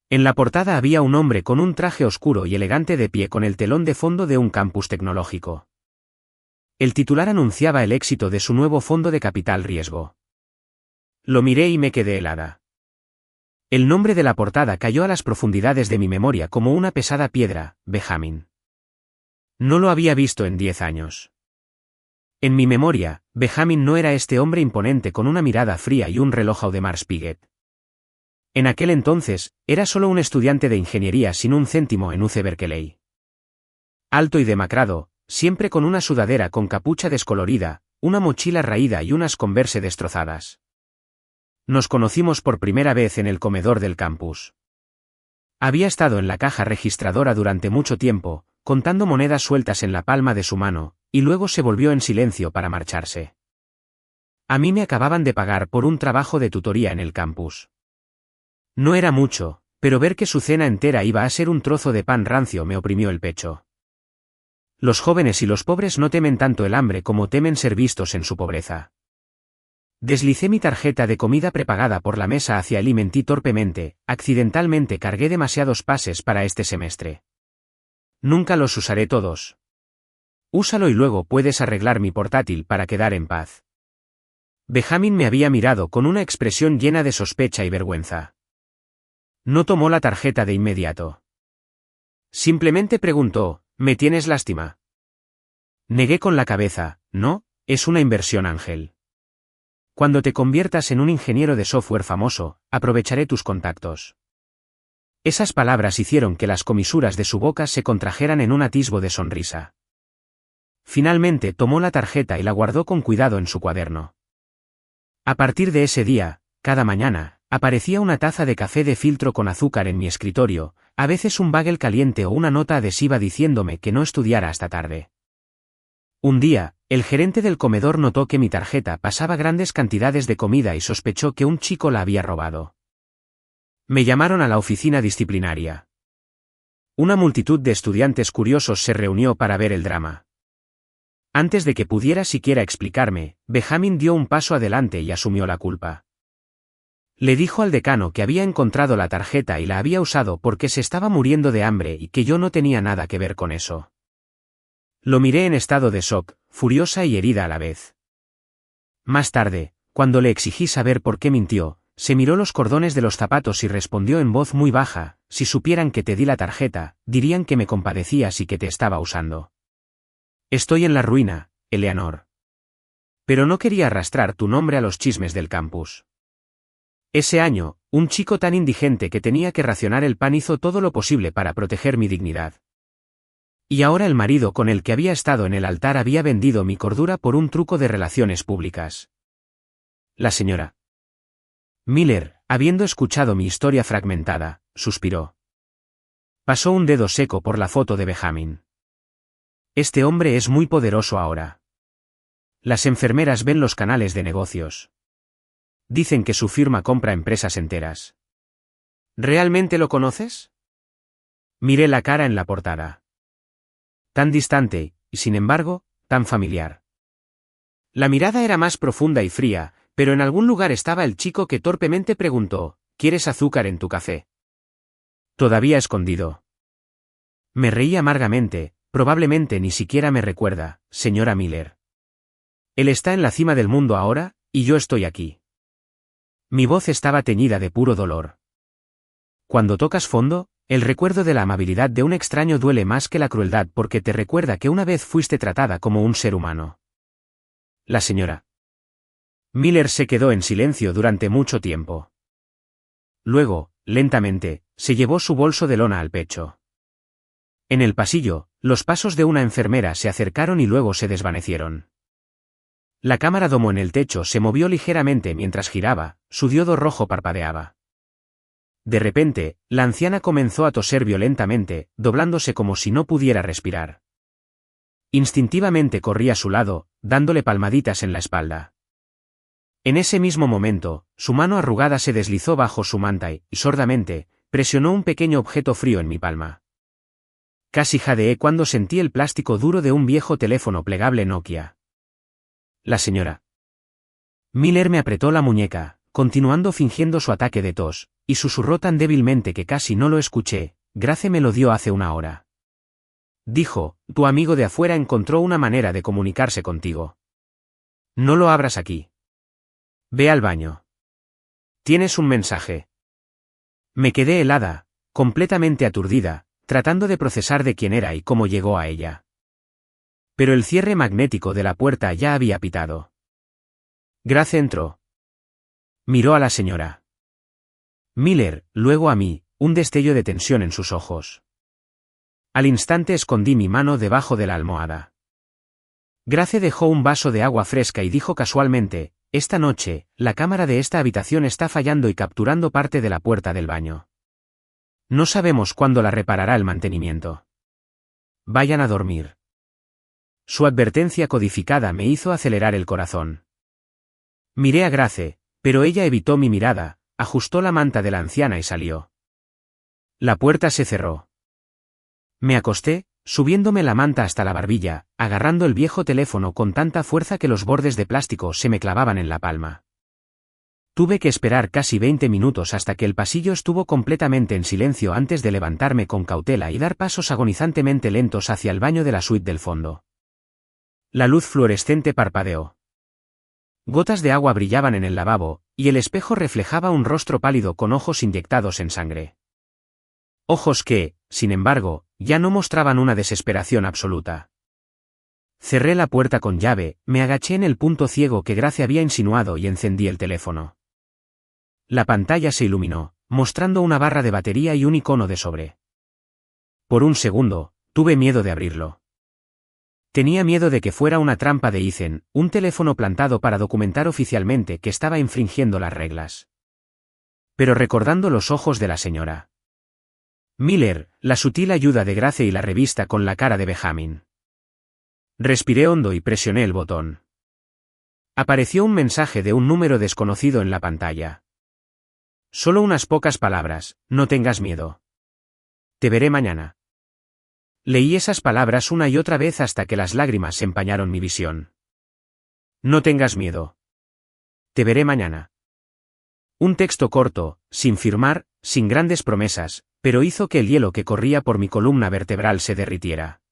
En la portada había un hombre con un traje oscuro y elegante de pie con el telón de fondo de un campus tecnológico. El titular anunciaba el éxito de su nuevo fondo de capital riesgo. Lo miré y me quedé helada. El nombre de la portada cayó a las profundidades de mi memoria como una pesada piedra, Benjamin. No lo había visto en 10 años. En mi memoria, Benjamin no era este hombre imponente con una mirada fría y un reloj Audemars Piguet. En aquel entonces, era solo un estudiante de ingeniería sin un céntimo en UC Berkeley. Alto y demacrado, siempre con una sudadera con capucha descolorida, una mochila raída y unas Converse destrozadas. Nos conocimos por primera vez en el comedor del campus. Había estado en la caja registradora durante mucho tiempo, contando monedas sueltas en la palma de su mano, y luego se volvió en silencio para marcharse. A mí me acababan de pagar por un trabajo de tutoría en el campus. No era mucho, pero ver que su cena entera iba a ser un trozo de pan rancio me oprimió el pecho. Los jóvenes y los pobres no temen tanto el hambre como temen ser vistos en su pobreza. Deslicé mi tarjeta de comida prepagada por la mesa hacia él y mentí torpemente, accidentalmente cargué demasiados pases para este semestre. Nunca los usaré todos. Úsalo y luego puedes arreglar mi portátil para quedar en paz. Benjamin me había mirado con una expresión llena de sospecha y vergüenza. No tomó la tarjeta de inmediato. Simplemente preguntó, ¿me tienes lástima? Negué con la cabeza, no, es una inversión, Ángel. Cuando te conviertas en un ingeniero de software famoso, aprovecharé tus contactos. Esas palabras hicieron que las comisuras de su boca se contrajeran en un atisbo de sonrisa. Finalmente tomó la tarjeta y la guardó con cuidado en su cuaderno. A partir de ese día, cada mañana, aparecía una taza de café de filtro con azúcar en mi escritorio, a veces un bagel caliente o una nota adhesiva diciéndome que no estudiara hasta tarde. Un día, el gerente del comedor notó que mi tarjeta pasaba grandes cantidades de comida y sospechó que un chico la había robado. Me llamaron a la oficina disciplinaria. Una multitud de estudiantes curiosos se reunió para ver el drama. Antes de que pudiera siquiera explicarme, Benjamin dio un paso adelante y asumió la culpa. Le dijo al decano que había encontrado la tarjeta y la había usado porque se estaba muriendo de hambre y que yo no tenía nada que ver con eso. Lo miré en estado de shock, furiosa y herida a la vez. Más tarde, cuando le exigí saber por qué mintió, se miró los cordones de los zapatos y respondió en voz muy baja, si supieran que te di la tarjeta, dirían que me compadecías y que te estaba usando. Estoy en la ruina, Eleanor. Pero no quería arrastrar tu nombre a los chismes del campus. Ese año, un chico tan indigente que tenía que racionar el pan hizo todo lo posible para proteger mi dignidad. Y ahora el marido con el que había estado en el altar había vendido mi cordura por un truco de relaciones públicas. La señora Miller, habiendo escuchado mi historia fragmentada, suspiró. Pasó un dedo seco por la foto de Benjamin. Este hombre es muy poderoso ahora. Las enfermeras ven los canales de negocios. Dicen que su firma compra empresas enteras. ¿Realmente lo conoces? Miré la cara en la portada. Tan distante, y sin embargo, tan familiar. La mirada era más profunda y fría, pero en algún lugar estaba el chico que torpemente preguntó, ¿quieres azúcar en tu café? Todavía escondido. Me reí amargamente, probablemente ni siquiera me recuerda, señora Miller. Él está en la cima del mundo ahora, y yo estoy aquí. Mi voz estaba teñida de puro dolor. Cuando tocas fondo, el recuerdo de la amabilidad de un extraño duele más que la crueldad porque te recuerda que una vez fuiste tratada como un ser humano. La señora Miller se quedó en silencio durante mucho tiempo. Luego, lentamente, se llevó su bolso de lona al pecho. En el pasillo, los pasos de una enfermera se acercaron y luego se desvanecieron. La cámara domo en el techo se movió ligeramente mientras giraba, su diodo rojo parpadeaba. De repente, la anciana comenzó a toser violentamente, doblándose como si no pudiera respirar. Instintivamente corrí a su lado, dándole palmaditas en la espalda. En ese mismo momento, su mano arrugada se deslizó bajo su manta y, sordamente, presionó un pequeño objeto frío en mi palma. Casi jadeé cuando sentí el plástico duro de un viejo teléfono plegable Nokia. La señora Miller me apretó la muñeca, continuando fingiendo su ataque de tos, y susurró tan débilmente que casi no lo escuché: Grace me lo dio hace una hora. Dijo, tu amigo de afuera encontró una manera de comunicarse contigo. No lo abras aquí. Ve al baño. Tienes un mensaje. Me quedé helada, completamente aturdida, tratando de procesar de quién era y cómo llegó a ella. Pero el cierre magnético de la puerta ya había pitado. Grace entró. Miró a la señora Miller, luego a mí, un destello de tensión en sus ojos. Al instante escondí mi mano debajo de la almohada. Grace dejó un vaso de agua fresca y dijo casualmente: esta noche, la cámara de esta habitación está fallando y capturando parte de la puerta del baño. No sabemos cuándo la reparará el mantenimiento. Vayan a dormir. Su advertencia codificada me hizo acelerar el corazón. Miré a Grace, pero ella evitó mi mirada, ajustó la manta de la anciana y salió. La puerta se cerró. Me acosté, subiéndome la manta hasta la barbilla, agarrando el viejo teléfono con tanta fuerza que los bordes de plástico se me clavaban en la palma. Tuve que esperar casi 20 minutos hasta que el pasillo estuvo completamente en silencio antes de levantarme con cautela y dar pasos agonizantemente lentos hacia el baño de la suite del fondo. La luz fluorescente parpadeó. Gotas de agua brillaban en el lavabo, y el espejo reflejaba un rostro pálido con ojos inyectados en sangre. Ojos que, sin embargo, ya no mostraban una desesperación absoluta. Cerré la puerta con llave, me agaché en el punto ciego que Grace había insinuado y encendí el teléfono. La pantalla se iluminó, mostrando una barra de batería y un icono de sobre. Por un segundo, tuve miedo de abrirlo. Tenía miedo de que fuera una trampa de Ethan, un teléfono plantado para documentar oficialmente que estaba infringiendo las reglas. Pero recordando los ojos de la señora Miller, la sutil ayuda de Grace y la revista con la cara de Benjamin. Respiré hondo y presioné el botón. Apareció un mensaje de un número desconocido en la pantalla. Solo unas pocas palabras: no tengas miedo. Te veré mañana. Leí esas palabras una y otra vez hasta que las lágrimas empañaron mi visión. No tengas miedo. Te veré mañana. Un texto corto, sin firmar, sin grandes promesas, pero hizo que el hielo que corría por mi columna vertebral se derritiera.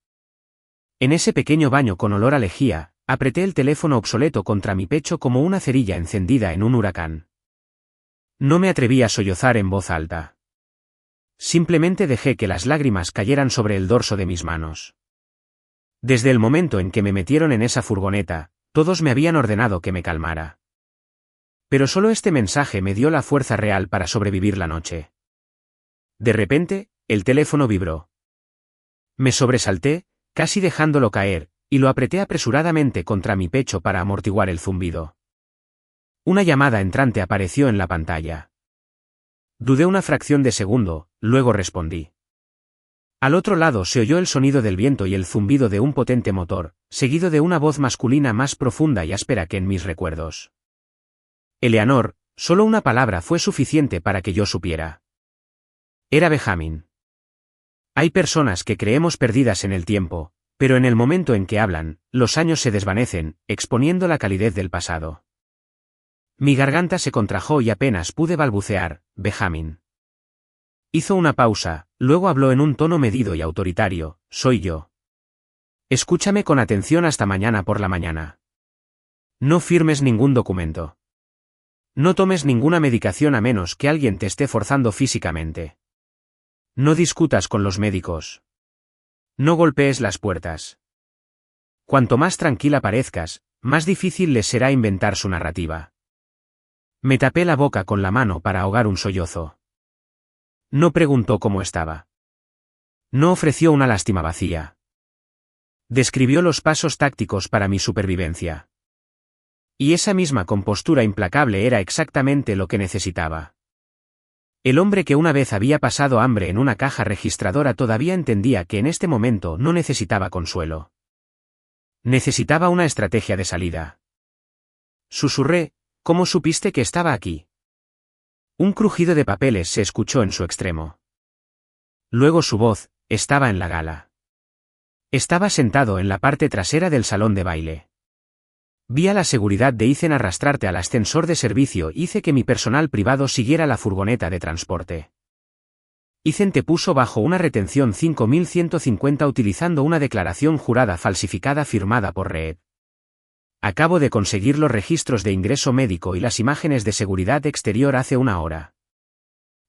En ese pequeño baño con olor a lejía, apreté el teléfono obsoleto contra mi pecho como una cerilla encendida en un huracán. No me atreví a sollozar en voz alta. Simplemente dejé que las lágrimas cayeran sobre el dorso de mis manos. Desde el momento en que me metieron en esa furgoneta, todos me habían ordenado que me calmara. Pero solo este mensaje me dio la fuerza real para sobrevivir la noche. De repente, el teléfono vibró. Me sobresalté, casi dejándolo caer, y lo apreté apresuradamente contra mi pecho para amortiguar el zumbido. Una llamada entrante apareció en la pantalla. Dudé una fracción de segundo, luego respondí. Al otro lado se oyó el sonido del viento y el zumbido de un potente motor, seguido de una voz masculina más profunda y áspera que en mis recuerdos. Eleanor, solo una palabra fue suficiente para que yo supiera. Era Benjamin. Hay personas que creemos perdidas en el tiempo, pero en el momento en que hablan, los años se desvanecen, exponiendo la calidez del pasado. Mi garganta se contrajo y apenas pude balbucear: Benjamin. Hizo una pausa, luego habló en un tono medido y autoritario. Soy yo. Escúchame con atención hasta mañana por la mañana. No firmes ningún documento. No tomes ninguna medicación a menos que alguien te esté forzando físicamente. No discutas con los médicos. No golpees las puertas. Cuanto más tranquila parezcas, más difícil les será inventar su narrativa. Me tapé la boca con la mano para ahogar un sollozo. No preguntó cómo estaba. No ofreció una lástima vacía. Describió los pasos tácticos para mi supervivencia. Y esa misma compostura implacable era exactamente lo que necesitaba. El hombre que una vez había pasado hambre en una caja registradora todavía entendía que en este momento no necesitaba consuelo. Necesitaba una estrategia de salida. Susurré, ¿cómo supiste que estaba aquí? Un crujido de papeles se escuchó en su extremo. Luego su voz, estaba en la gala. Estaba sentado en la parte trasera del salón de baile. Vi a la seguridad de Ethan arrastrarte al ascensor de servicio y hice que mi personal privado siguiera la furgoneta de transporte. Ethan te puso bajo una retención 5150 utilizando una declaración jurada falsificada firmada por Reed. Acabo de conseguir los registros de ingreso médico y las imágenes de seguridad exterior hace una hora.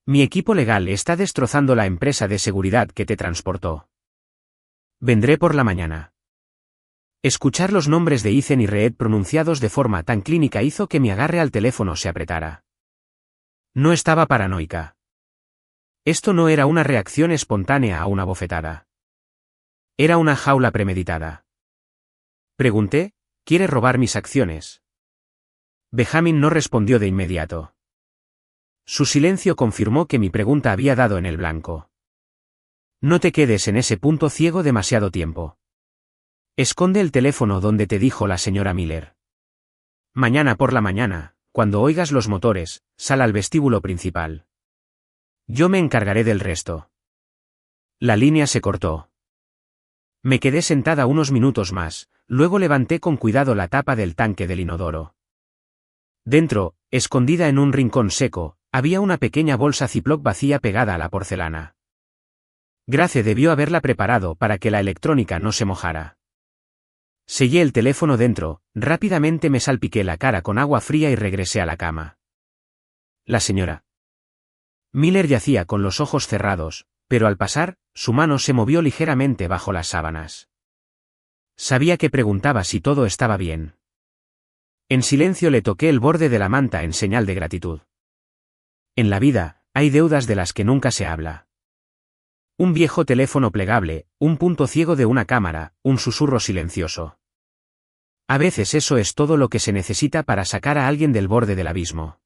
Mi equipo legal está destrozando la empresa de seguridad que te transportó. Vendré por la mañana. Escuchar los nombres de Ethan y Reed pronunciados de forma tan clínica hizo que mi agarre al teléfono se apretara. No estaba paranoica. Esto no era una reacción espontánea a una bofetada. Era una jaula premeditada. Pregunté, ¿quiere robar mis acciones? Benjamin no respondió de inmediato. Su silencio confirmó que mi pregunta había dado en el blanco. No te quedes en ese punto ciego demasiado tiempo. Esconde el teléfono donde te dijo la señora Miller. Mañana por la mañana, cuando oigas los motores, sal al vestíbulo principal. Yo me encargaré del resto. La línea se cortó. Me quedé sentada unos minutos más, luego levanté con cuidado la tapa del tanque del inodoro. Dentro, escondida en un rincón seco, había una pequeña bolsa Ziploc vacía pegada a la porcelana. Grace debió haberla preparado para que la electrónica no se mojara. Sellé el teléfono dentro, rápidamente me salpiqué la cara con agua fría y regresé a la cama. La señora Miller yacía con los ojos cerrados, pero al pasar, su mano se movió ligeramente bajo las sábanas. Sabía que preguntaba si todo estaba bien. En silencio le toqué el borde de la manta en señal de gratitud. En la vida, hay deudas de las que nunca se habla. Un viejo teléfono plegable, un punto ciego de una cámara, un susurro silencioso. A veces eso es todo lo que se necesita para sacar a alguien del borde del abismo.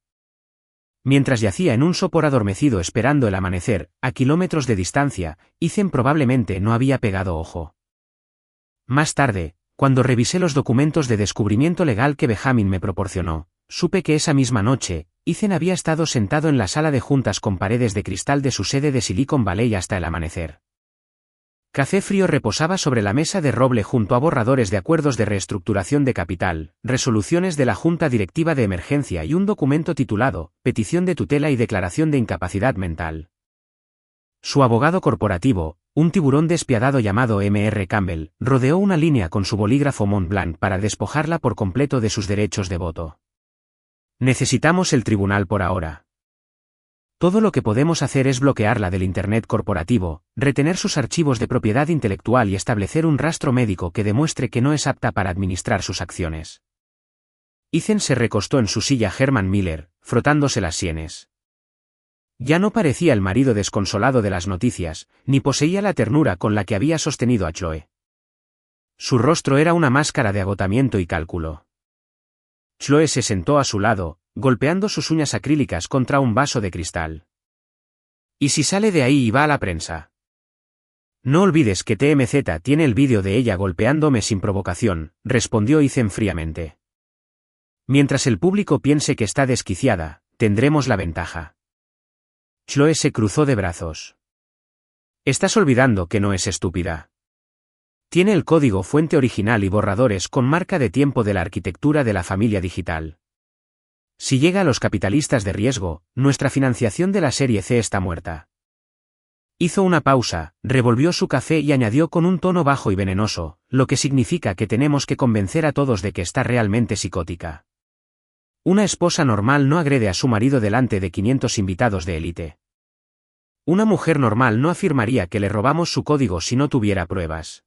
Mientras yacía en un sopor adormecido esperando el amanecer, a kilómetros de distancia, Ethan probablemente no había pegado ojo. Más tarde, cuando revisé los documentos de descubrimiento legal que Benjamin me proporcionó, supe que esa misma noche, Ethan había estado sentado en la sala de juntas con paredes de cristal de su sede de Silicon Valley hasta el amanecer. Café frío reposaba sobre la mesa de roble junto a borradores de acuerdos de reestructuración de capital, resoluciones de la Junta Directiva de Emergencia y un documento titulado Petición de tutela y declaración de incapacidad mental. Su abogado corporativo, un tiburón despiadado llamado M.R. Campbell, rodeó una línea con su bolígrafo Montblanc para despojarla por completo de sus derechos de voto. Necesitamos el tribunal por ahora. Todo lo que podemos hacer es bloquearla del Internet corporativo, retener sus archivos de propiedad intelectual y establecer un rastro médico que demuestre que no es apta para administrar sus acciones. Ethan se recostó en su silla Herman Miller, frotándose las sienes. Ya no parecía el marido desconsolado de las noticias, ni poseía la ternura con la que había sostenido a Chloe. Su rostro era una máscara de agotamiento y cálculo. Chloe se sentó a su lado, golpeando sus uñas acrílicas contra un vaso de cristal. ¿Y si sale de ahí y va a la prensa? No olvides que TMZ tiene el vídeo de ella golpeándome sin provocación, respondió Ethan fríamente. Mientras el público piense que está desquiciada, tendremos la ventaja. Chloe se cruzó de brazos. Estás olvidando que no es estúpida. Tiene el código fuente original y borradores con marca de tiempo de la arquitectura de la familia digital. Si llega a los capitalistas de riesgo, nuestra financiación de la serie C está muerta. Hizo una pausa, revolvió su café y añadió con un tono bajo y venenoso, lo que significa que tenemos que convencer a todos de que está realmente psicótica. Una esposa normal no agrede a su marido delante de 500 invitados de élite. Una mujer normal no afirmaría que le robamos su código si no tuviera pruebas.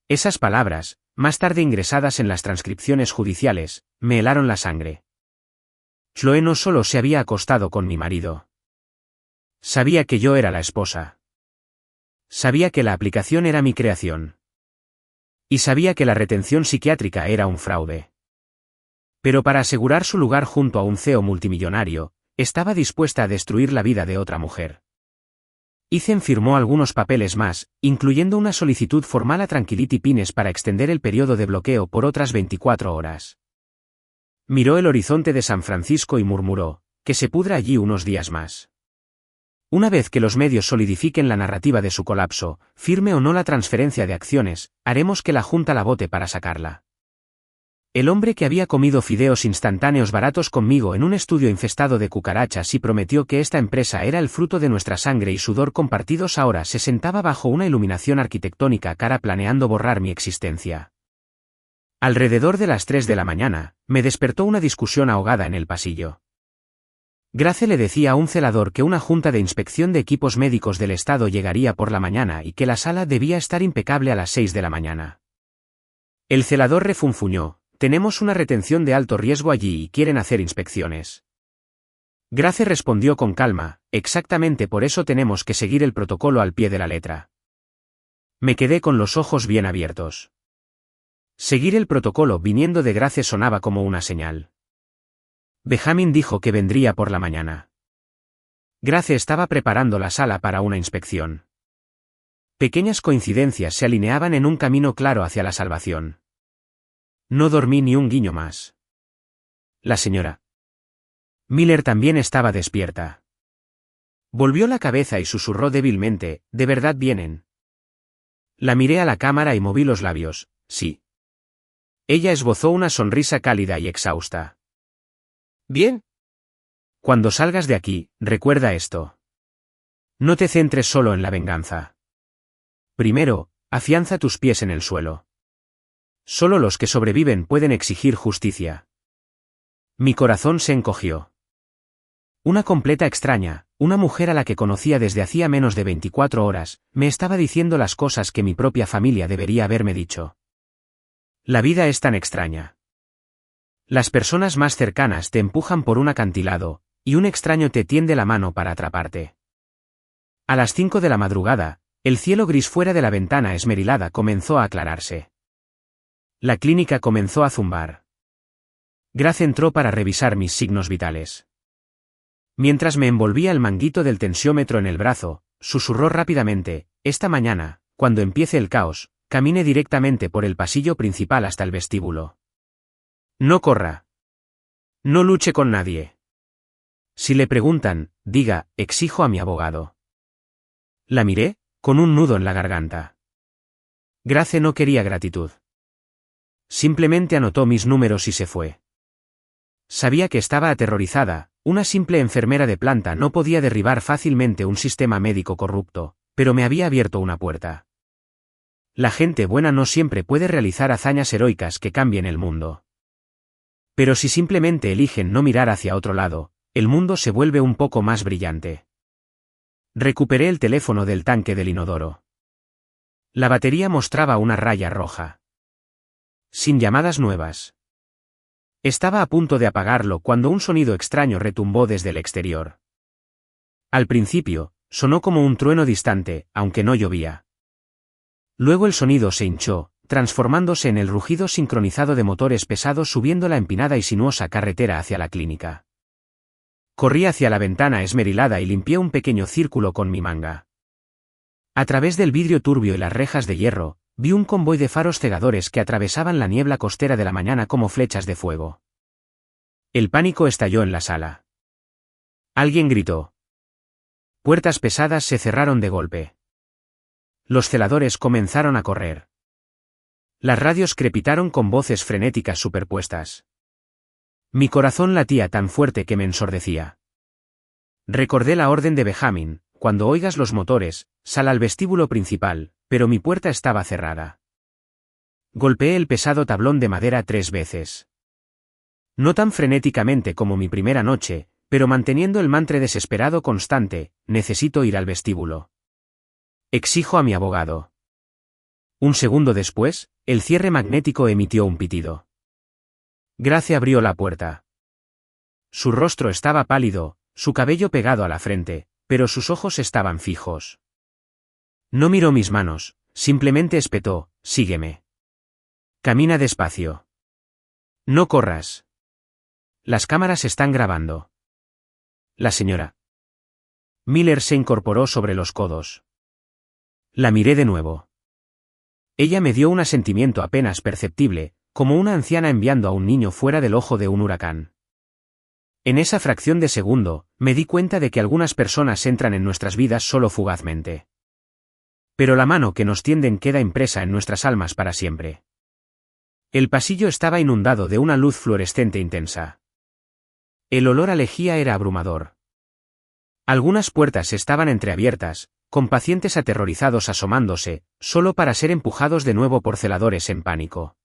Esas palabras, más tarde ingresadas en las transcripciones judiciales, me helaron la sangre. Chloe no solo se había acostado con mi marido. Sabía que yo era la esposa. Sabía que la aplicación era mi creación. Y sabía que la retención psiquiátrica era un fraude. Pero para asegurar su lugar junto a un CEO multimillonario, estaba dispuesta a destruir la vida de otra mujer. Ethan firmó algunos papeles más, incluyendo una solicitud formal a Tranquility Pines para extender el periodo de bloqueo por otras 24 horas. Miró el horizonte de San Francisco y murmuró, que se pudra allí unos días más. Una vez que los medios solidifiquen la narrativa de su colapso, firme o no la transferencia de acciones, haremos que la Junta la vote para sacarla. El hombre que había comido fideos instantáneos baratos conmigo en un estudio infestado de cucarachas y prometió que esta empresa era el fruto de nuestra sangre y sudor compartidos ahora se sentaba bajo una iluminación arquitectónica cara planeando borrar mi existencia. Alrededor de las 3 de la mañana, me despertó una discusión ahogada en el pasillo. Grace le decía a un celador que una junta de inspección de equipos médicos del Estado llegaría por la mañana y que la sala debía estar impecable a las 6 de la mañana. El celador refunfuñó, tenemos una retención de alto riesgo allí y quieren hacer inspecciones. Grace respondió con calma, exactamente por eso tenemos que seguir el protocolo al pie de la letra. Me quedé con los ojos bien abiertos. Seguir el protocolo viniendo de Grace sonaba como una señal. Benjamin dijo que vendría por la mañana. Grace estaba preparando la sala para una inspección. Pequeñas coincidencias se alineaban en un camino claro hacia la salvación. No dormí ni un guiño más. La señora Miller también estaba despierta. Volvió la cabeza y susurró débilmente, ¿de verdad vienen? La miré a la cámara y moví los labios, sí. Ella esbozó una sonrisa cálida y exhausta. Bien. Cuando salgas de aquí, recuerda esto. No te centres solo en la venganza. Primero, afianza tus pies en el suelo. Solo los que sobreviven pueden exigir justicia. Mi corazón se encogió. Una completa extraña, una mujer a la que conocía desde hacía menos de 24 horas, me estaba diciendo las cosas que mi propia familia debería haberme dicho. La vida es tan extraña. Las personas más cercanas te empujan por un acantilado, y un extraño te tiende la mano para atraparte. A las 5 de la madrugada, el cielo gris fuera de la ventana esmerilada comenzó a aclararse. La clínica comenzó a zumbar. Grace entró para revisar mis signos vitales. Mientras me envolvía el manguito del tensiómetro en el brazo, susurró rápidamente, esta mañana, cuando empiece el caos, camine directamente por el pasillo principal hasta el vestíbulo. No corra. No luche con nadie. Si le preguntan, diga, exijo a mi abogado. La miré, con un nudo en la garganta. Grace no quería gratitud. Simplemente anotó mis números y se fue. Sabía que estaba aterrorizada, una simple enfermera de planta no podía derribar fácilmente un sistema médico corrupto, pero me había abierto una puerta. La gente buena no siempre puede realizar hazañas heroicas que cambien el mundo. Pero si simplemente eligen no mirar hacia otro lado, el mundo se vuelve un poco más brillante. Recuperé el teléfono del tanque del inodoro. La batería mostraba una raya roja. Sin llamadas nuevas. Estaba a punto de apagarlo cuando un sonido extraño retumbó desde el exterior. Al principio, sonó como un trueno distante, aunque no llovía. Luego el sonido se hinchó, transformándose en el rugido sincronizado de motores pesados subiendo la empinada y sinuosa carretera hacia la clínica. Corrí hacia la ventana esmerilada y limpié un pequeño círculo con mi manga. A través del vidrio turbio y las rejas de hierro, vi un convoy de faros cegadores que atravesaban la niebla costera de la mañana como flechas de fuego. El pánico estalló en la sala. Alguien gritó. Puertas pesadas se cerraron de golpe. Los celadores comenzaron a correr. Las radios crepitaron con voces frenéticas superpuestas. Mi corazón latía tan fuerte que me ensordecía. Recordé la orden de Benjamin, cuando oigas los motores, sal al vestíbulo principal, pero mi puerta estaba cerrada. Golpeé el pesado tablón de madera 3 veces. No tan frenéticamente como mi primera noche, pero manteniendo el mantra desesperado constante: necesito ir al vestíbulo. Exijo a mi abogado. Un segundo después, el cierre magnético emitió un pitido. Grace abrió la puerta. Su rostro estaba pálido, su cabello pegado a la frente, pero sus ojos estaban fijos. No miró mis manos, simplemente espetó: sígueme. Camina despacio. No corras. Las cámaras están grabando. La señora Miller se incorporó sobre los codos. La miré de nuevo. Ella me dio un asentimiento apenas perceptible, como una anciana enviando a un niño fuera del ojo de un huracán. En esa fracción de segundo, me di cuenta de que algunas personas entran en nuestras vidas solo fugazmente. Pero la mano que nos tienden queda impresa en nuestras almas para siempre. El pasillo estaba inundado de una luz fluorescente intensa. El olor a lejía era abrumador. Algunas puertas estaban entreabiertas, con pacientes aterrorizados asomándose, solo para ser empujados de nuevo por celadores en pánico.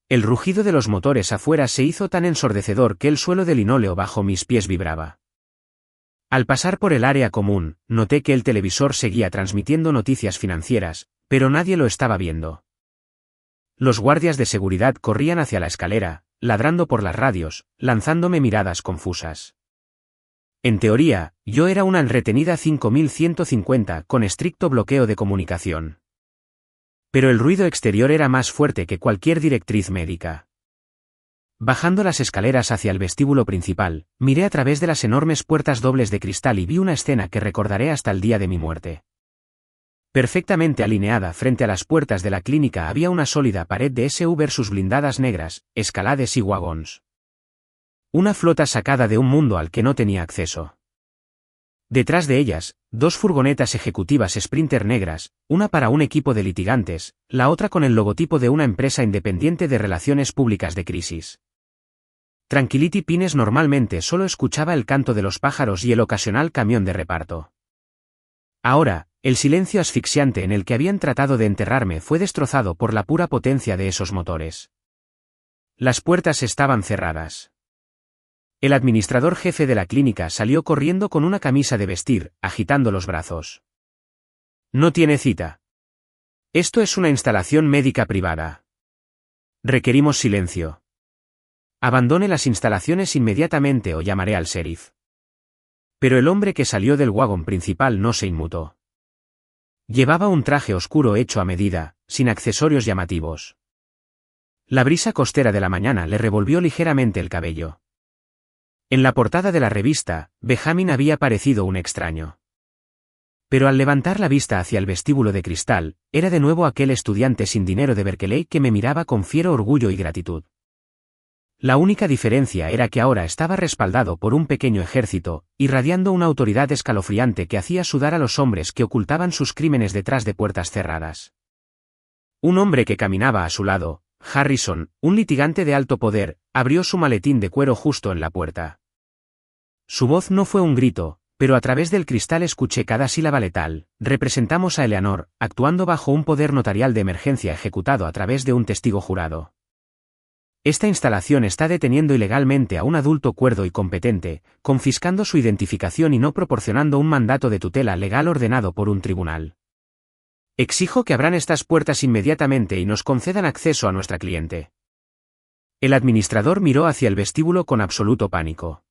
El rugido de los motores afuera se hizo tan ensordecedor que el suelo de linóleo bajo mis pies vibraba. Al pasar por el área común, noté que el televisor seguía transmitiendo noticias financieras, pero nadie lo estaba viendo. Los guardias de seguridad corrían hacia la escalera, ladrando por las radios, lanzándome miradas confusas. En teoría, yo era una retenida 5150 con estricto bloqueo de comunicación. Pero el ruido exterior era más fuerte que cualquier directriz médica. Bajando las escaleras hacia el vestíbulo principal, miré a través de las enormes puertas dobles de cristal y vi una escena que recordaré hasta el día de mi muerte. Perfectamente alineada frente a las puertas de la clínica había una sólida pared de SUV versus blindadas negras, escalades y wagons. Una flota sacada de un mundo al que no tenía acceso. Detrás de ellas, 2 furgonetas ejecutivas Sprinter negras, una para un equipo de litigantes, la otra con el logotipo de una empresa independiente de relaciones públicas de crisis. Tranquility Pines normalmente solo escuchaba el canto de los pájaros y el ocasional camión de reparto. Ahora, el silencio asfixiante en el que habían tratado de enterrarme fue destrozado por la pura potencia de esos motores. Las puertas estaban cerradas. El administrador jefe de la clínica salió corriendo con una camisa de vestir, agitando los brazos. No tiene cita. Esto es una instalación médica privada. Requerimos silencio. Abandone las instalaciones inmediatamente o llamaré al sheriff. Pero el hombre que salió del wagón principal no se inmutó. Llevaba un traje oscuro hecho a medida, sin accesorios llamativos. La brisa costera de la mañana le revolvió ligeramente el cabello. En la portada de la revista, Benjamin había parecido un extraño. Pero al levantar la vista hacia el vestíbulo de cristal, era de nuevo aquel estudiante sin dinero de Berkeley que me miraba con fiero orgullo y gratitud. La única diferencia era que ahora estaba respaldado por un pequeño ejército, irradiando una autoridad escalofriante que hacía sudar a los hombres que ocultaban sus crímenes detrás de puertas cerradas. Un hombre que caminaba a su lado, Harrison, un litigante de alto poder, abrió su maletín de cuero justo en la puerta. Su voz no fue un grito, pero a través del cristal escuché cada sílaba letal: representamos a Eleanor, actuando bajo un poder notarial de emergencia ejecutado a través de un testigo jurado. Esta instalación está deteniendo ilegalmente a un adulto cuerdo y competente, confiscando su identificación y no proporcionando un mandato de tutela legal ordenado por un tribunal. Exijo que abran estas puertas inmediatamente y nos concedan acceso a nuestra cliente. El administrador miró hacia el vestíbulo con absoluto pánico.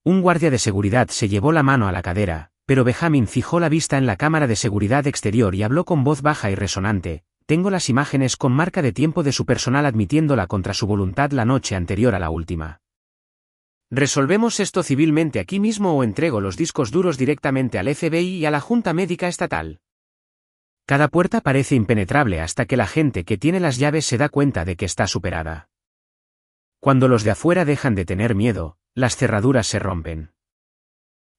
Un guardia de seguridad se llevó la mano a la cadera, pero Benjamin fijó la vista en la cámara de seguridad exterior y habló con voz baja y resonante: tengo las imágenes con marca de tiempo de su personal admitiéndola contra su voluntad la noche anterior a la última. ¿Resolvemos esto civilmente aquí mismo o entrego los discos duros directamente al FBI y a la Junta Médica Estatal? Cada puerta parece impenetrable hasta que la gente que tiene las llaves se da cuenta de que está superada. Cuando los de afuera dejan de tener miedo, las cerraduras se rompen.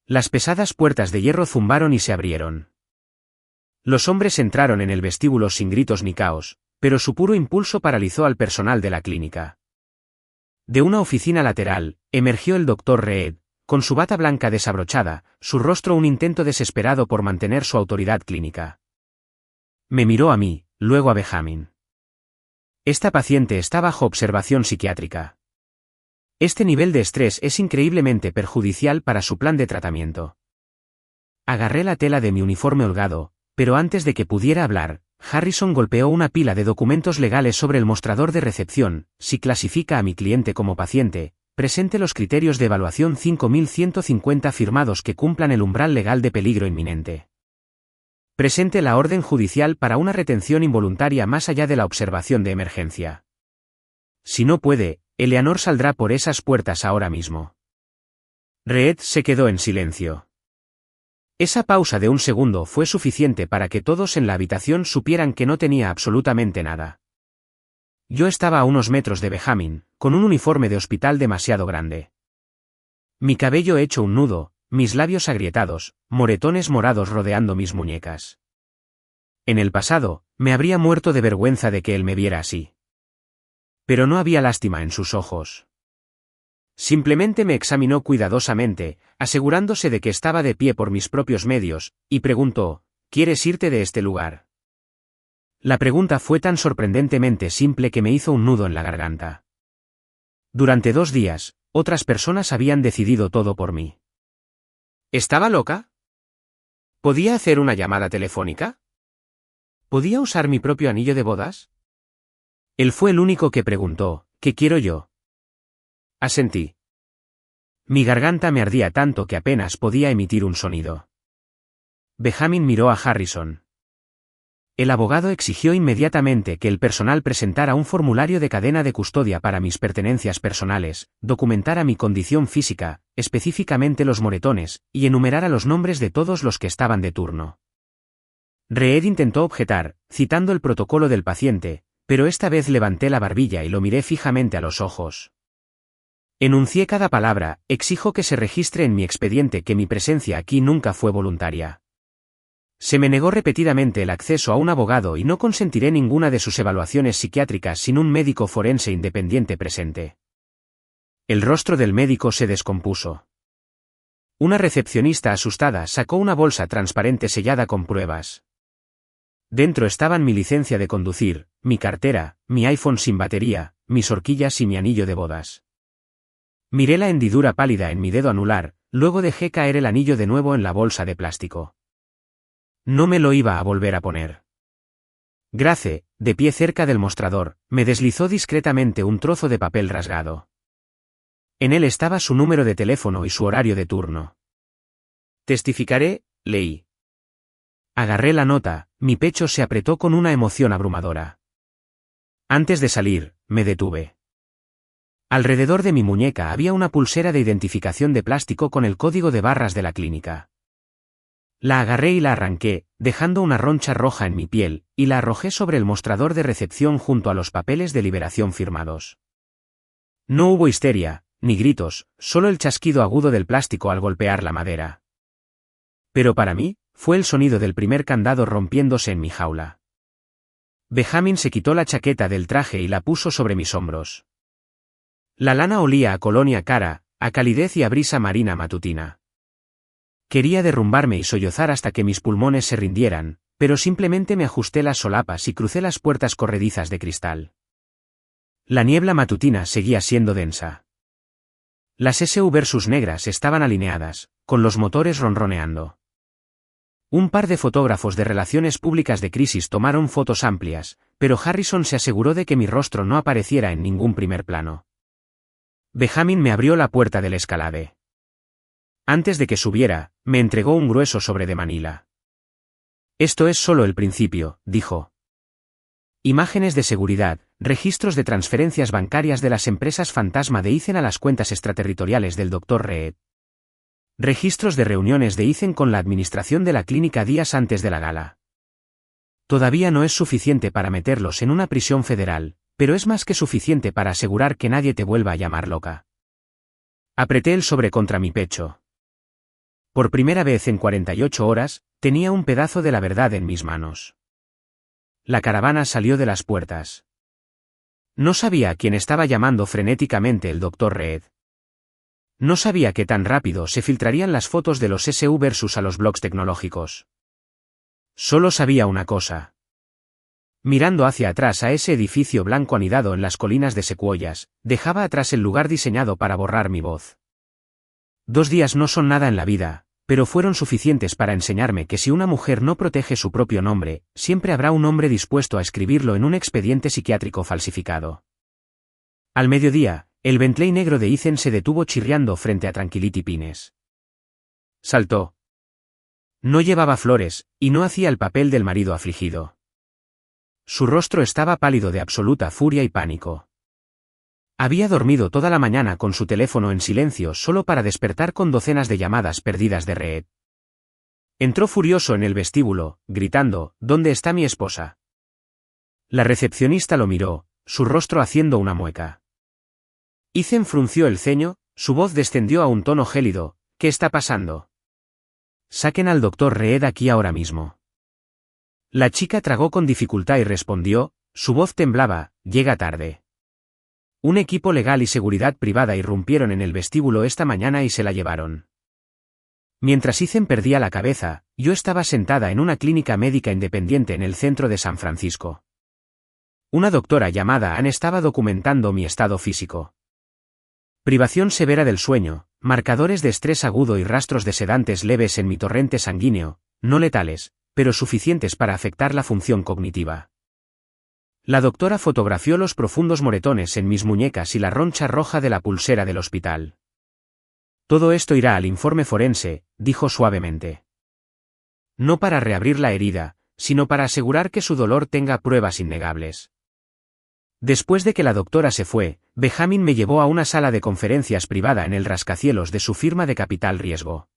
Las pesadas puertas de hierro zumbaron y se abrieron. Los hombres entraron en el vestíbulo sin gritos ni caos, pero su puro impulso paralizó al personal de la clínica. De una oficina lateral, emergió el Dr. Reed, con su bata blanca desabrochada, su rostro un intento desesperado por mantener su autoridad clínica. Me miró a mí, luego a Benjamin. Esta paciente está bajo observación psiquiátrica. Este nivel de estrés es increíblemente perjudicial para su plan de tratamiento. Agarré la tela de mi uniforme holgado, pero antes de que pudiera hablar, Harrison golpeó una pila de documentos legales sobre el mostrador de recepción. Si clasifica a mi cliente como paciente, presente los criterios de evaluación 5150 firmados que cumplan el umbral legal de peligro inminente. Presente la orden judicial para una retención involuntaria más allá de la observación de emergencia. Si no puede, Eleanor saldrá por esas puertas ahora mismo. Reed se quedó en silencio. Esa pausa de un segundo fue suficiente para que todos en la habitación supieran que no tenía absolutamente nada. Yo estaba a unos metros de Benjamin, con un uniforme de hospital demasiado grande. Mi cabello hecho un nudo, mis labios agrietados, moretones morados rodeando mis muñecas. En el pasado, me habría muerto de vergüenza de que él me viera así. Pero no había lástima en sus ojos. Simplemente me examinó cuidadosamente, asegurándose de que estaba de pie por mis propios medios, y preguntó, ¿quieres irte de este lugar? La pregunta fue tan sorprendentemente simple que me hizo un nudo en la garganta. Durante 2 días, otras personas habían decidido todo por mí. ¿Estaba loca? ¿Podía hacer una llamada telefónica? ¿Podía usar mi propio anillo de bodas? Él fue el único que preguntó, ¿qué quiero yo? Asentí. Mi garganta me ardía tanto que apenas podía emitir un sonido. Benjamin miró a Harrison. El abogado exigió inmediatamente que el personal presentara un formulario de cadena de custodia para mis pertenencias personales, documentara mi condición física, específicamente los moretones, y enumerara los nombres de todos los que estaban de turno. Reed intentó objetar, citando el protocolo del paciente, pero esta vez levanté la barbilla y lo miré fijamente a los ojos. Enuncié cada palabra, exijo que se registre en mi expediente que mi presencia aquí nunca fue voluntaria. Se me negó repetidamente el acceso a un abogado y no consentiré ninguna de sus evaluaciones psiquiátricas sin un médico forense independiente presente. El rostro del médico se descompuso. Una recepcionista asustada sacó una bolsa transparente sellada con pruebas. Dentro estaban mi licencia de conducir, mi cartera, mi iPhone sin batería, mis horquillas y mi anillo de bodas. Miré la hendidura pálida en mi dedo anular, luego dejé caer el anillo de nuevo en la bolsa de plástico. No me lo iba a volver a poner. Grace, de pie cerca del mostrador, me deslizó discretamente un trozo de papel rasgado. En él estaba su número de teléfono y su horario de turno. Testificaré, leí. Agarré la nota, mi pecho se apretó con una emoción abrumadora. Antes de salir, me detuve. Alrededor de mi muñeca había una pulsera de identificación de plástico con el código de barras de la clínica. La agarré y la arranqué, dejando una roncha roja en mi piel, y la arrojé sobre el mostrador de recepción junto a los papeles de liberación firmados. No hubo histeria, ni gritos, solo el chasquido agudo del plástico al golpear la madera. Pero para mí, fue el sonido del primer candado rompiéndose en mi jaula. Benjamin se quitó la chaqueta del traje y la puso sobre mis hombros. La lana olía a colonia cara, a calidez y a brisa marina matutina. Quería derrumbarme y sollozar hasta que mis pulmones se rindieran, pero simplemente me ajusté las solapas y crucé las puertas corredizas de cristal. La niebla matutina seguía siendo densa. Las SU versus negras estaban alineadas, con los motores ronroneando. Un par de fotógrafos de relaciones públicas de crisis tomaron fotos amplias, pero Harrison se aseguró de que mi rostro no apareciera en ningún primer plano. Benjamin me abrió la puerta del escalade. Antes de que subiera, me entregó un grueso sobre de Manila. Esto es solo el principio, dijo. Imágenes de seguridad, registros de transferencias bancarias de las empresas fantasma de Ethan a las cuentas extraterritoriales del Dr. Reed. Registros de reuniones de Ethan con la administración de la clínica días antes de la gala. Todavía no es suficiente para meterlos en una prisión federal, pero es más que suficiente para asegurar que nadie te vuelva a llamar loca. Apreté el sobre contra mi pecho. Por primera vez en 48 horas, tenía un pedazo de la verdad en mis manos. La caravana salió de las puertas. No sabía a quién estaba llamando frenéticamente el Dr. Reed. No sabía que tan rápido se filtrarían las fotos de los SU versus a los blogs tecnológicos. Solo sabía una cosa. Mirando hacia atrás a ese edificio blanco anidado en las colinas de secuoyas, dejaba atrás el lugar diseñado para borrar mi voz. 2 días no son nada en la vida, pero fueron suficientes para enseñarme que si una mujer no protege su propio nombre, siempre habrá un hombre dispuesto a escribirlo en un expediente psiquiátrico falsificado. Al mediodía, el Bentley negro de Ethan se detuvo chirriando frente a Tranquility Pines. Saltó. No llevaba flores, y no hacía el papel del marido afligido. Su rostro estaba pálido de absoluta furia y pánico. Había dormido toda la mañana con su teléfono en silencio solo para despertar con docenas de llamadas perdidas de Reed. Entró furioso en el vestíbulo, gritando, «¿Dónde está mi esposa?». La recepcionista lo miró, su rostro haciendo una mueca. Ethan frunció el ceño, su voz descendió a un tono gélido, «¿Qué está pasando?». «Saquen al doctor Reed aquí ahora mismo». La chica tragó con dificultad y respondió, su voz temblaba, «Llega tarde». Un equipo legal y seguridad privada irrumpieron en el vestíbulo esta mañana y se la llevaron. Mientras Ethan perdía la cabeza, yo estaba sentada en una clínica médica independiente en el centro de San Francisco. Una doctora llamada Anne estaba documentando mi estado físico. Privación severa del sueño, marcadores de estrés agudo y rastros de sedantes leves en mi torrente sanguíneo, no letales, pero suficientes para afectar la función cognitiva. La doctora fotografió los profundos moretones en mis muñecas y la roncha roja de la pulsera del hospital. Todo esto irá al informe forense, dijo suavemente. No para reabrir la herida, sino para asegurar que su dolor tenga pruebas innegables. Después de que la doctora se fue, Benjamin me llevó a una sala de conferencias privada en el rascacielos de su firma de capital riesgo.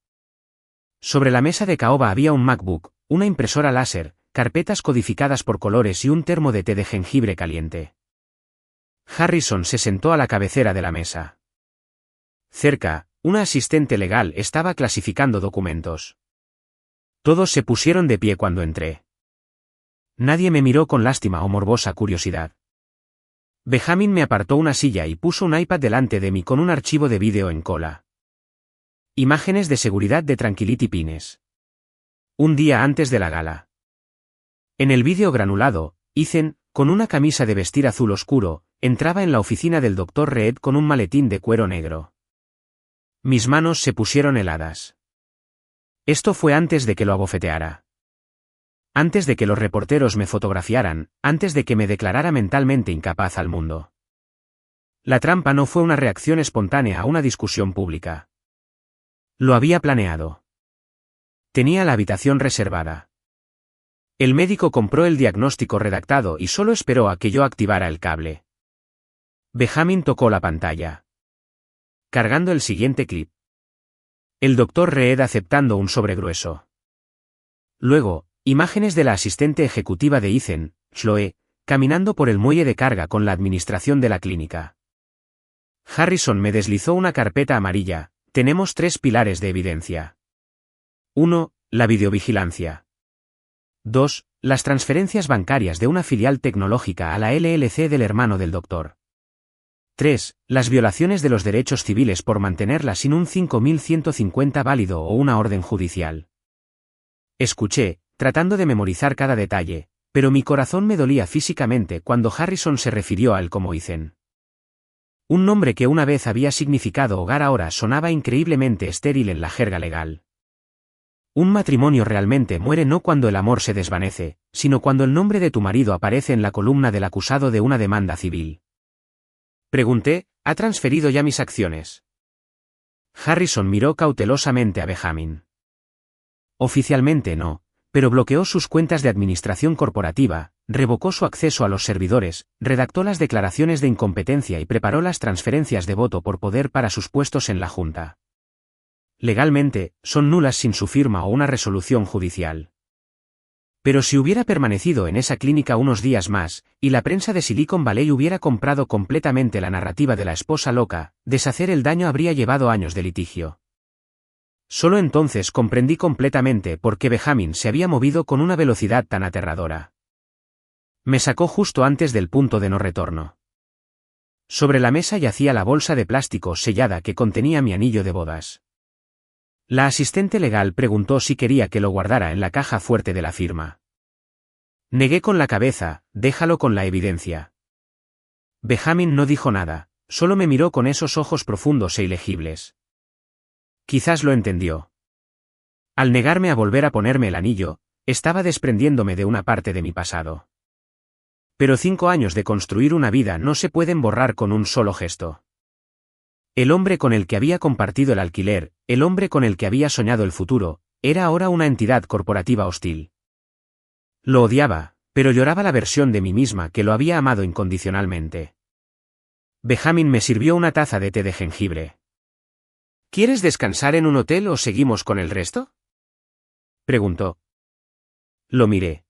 Sobre la mesa de caoba había un MacBook, una impresora láser, carpetas codificadas por colores y un termo de té de jengibre caliente. Harrison se sentó a la cabecera de la mesa. Cerca, una asistente legal estaba clasificando documentos. Todos se pusieron de pie cuando entré. Nadie me miró con lástima o morbosa curiosidad. Benjamin me apartó una silla y puso un iPad delante de mí con un archivo de vídeo en cola. Imágenes de seguridad de Tranquility Pines. Un día antes de la gala. En el vídeo granulado, Ethan, con una camisa de vestir azul oscuro, entraba en la oficina del Dr. Reed con un maletín de cuero negro. Mis manos se pusieron heladas. Esto fue antes de que lo abofeteara. Antes de que los reporteros me fotografiaran, antes de que me declarara mentalmente incapaz al mundo. La trampa no fue una reacción espontánea a una discusión pública. Lo había planeado. Tenía la habitación reservada. El médico compró el diagnóstico redactado y solo esperó a que yo activara el cable. Benjamin tocó la pantalla. Cargando el siguiente clip. El Dr. Reed aceptando un sobre grueso. Luego, imágenes de la asistente ejecutiva de Ethan, Chloe, caminando por el muelle de carga con la administración de la clínica. Harrison me deslizó una carpeta amarilla. Tenemos 3 pilares de evidencia. 1. La videovigilancia. 2. Las transferencias bancarias de una filial tecnológica a la LLC del hermano del doctor. 3. Las violaciones de los derechos civiles por mantenerla sin un 5150 válido o una orden judicial. Escuché, tratando de memorizar cada detalle, pero mi corazón me dolía físicamente cuando Harrison se refirió a él como Ethan. Un nombre que una vez había significado hogar ahora sonaba increíblemente estéril en la jerga legal. Un matrimonio realmente muere no cuando el amor se desvanece, sino cuando el nombre de tu marido aparece en la columna del acusado de una demanda civil. Pregunté, ¿ha transferido ya mis acciones? Harrison miró cautelosamente a Benjamin. Oficialmente no, pero bloqueó sus cuentas de administración corporativa, revocó su acceso a los servidores, redactó las declaraciones de incompetencia y preparó las transferencias de voto por poder para sus puestos en la Junta. Legalmente, son nulas sin su firma o una resolución judicial. Pero si hubiera permanecido en esa clínica unos días más, y la prensa de Silicon Valley hubiera comprado completamente la narrativa de la esposa loca, deshacer el daño habría llevado años de litigio. Solo entonces comprendí completamente por qué Benjamin se había movido con una velocidad tan aterradora. Me sacó justo antes del punto de no retorno. Sobre la mesa yacía la bolsa de plástico sellada que contenía mi anillo de bodas. La asistente legal preguntó si quería que lo guardara en la caja fuerte de la firma. Negué con la cabeza, déjalo con la evidencia. Benjamin no dijo nada, solo me miró con esos ojos profundos e ilegibles. Quizás lo entendió. Al negarme a volver a ponerme el anillo, estaba desprendiéndome de una parte de mi pasado. Pero 5 años de construir una vida no se pueden borrar con un solo gesto. El hombre con el que había compartido el alquiler, el hombre con el que había soñado el futuro, era ahora una entidad corporativa hostil. Lo odiaba, pero lloraba la versión de mí misma que lo había amado incondicionalmente. Benjamin me sirvió una taza de té de jengibre. ¿Quieres descansar en un hotel o seguimos con el resto?, preguntó. Lo miré.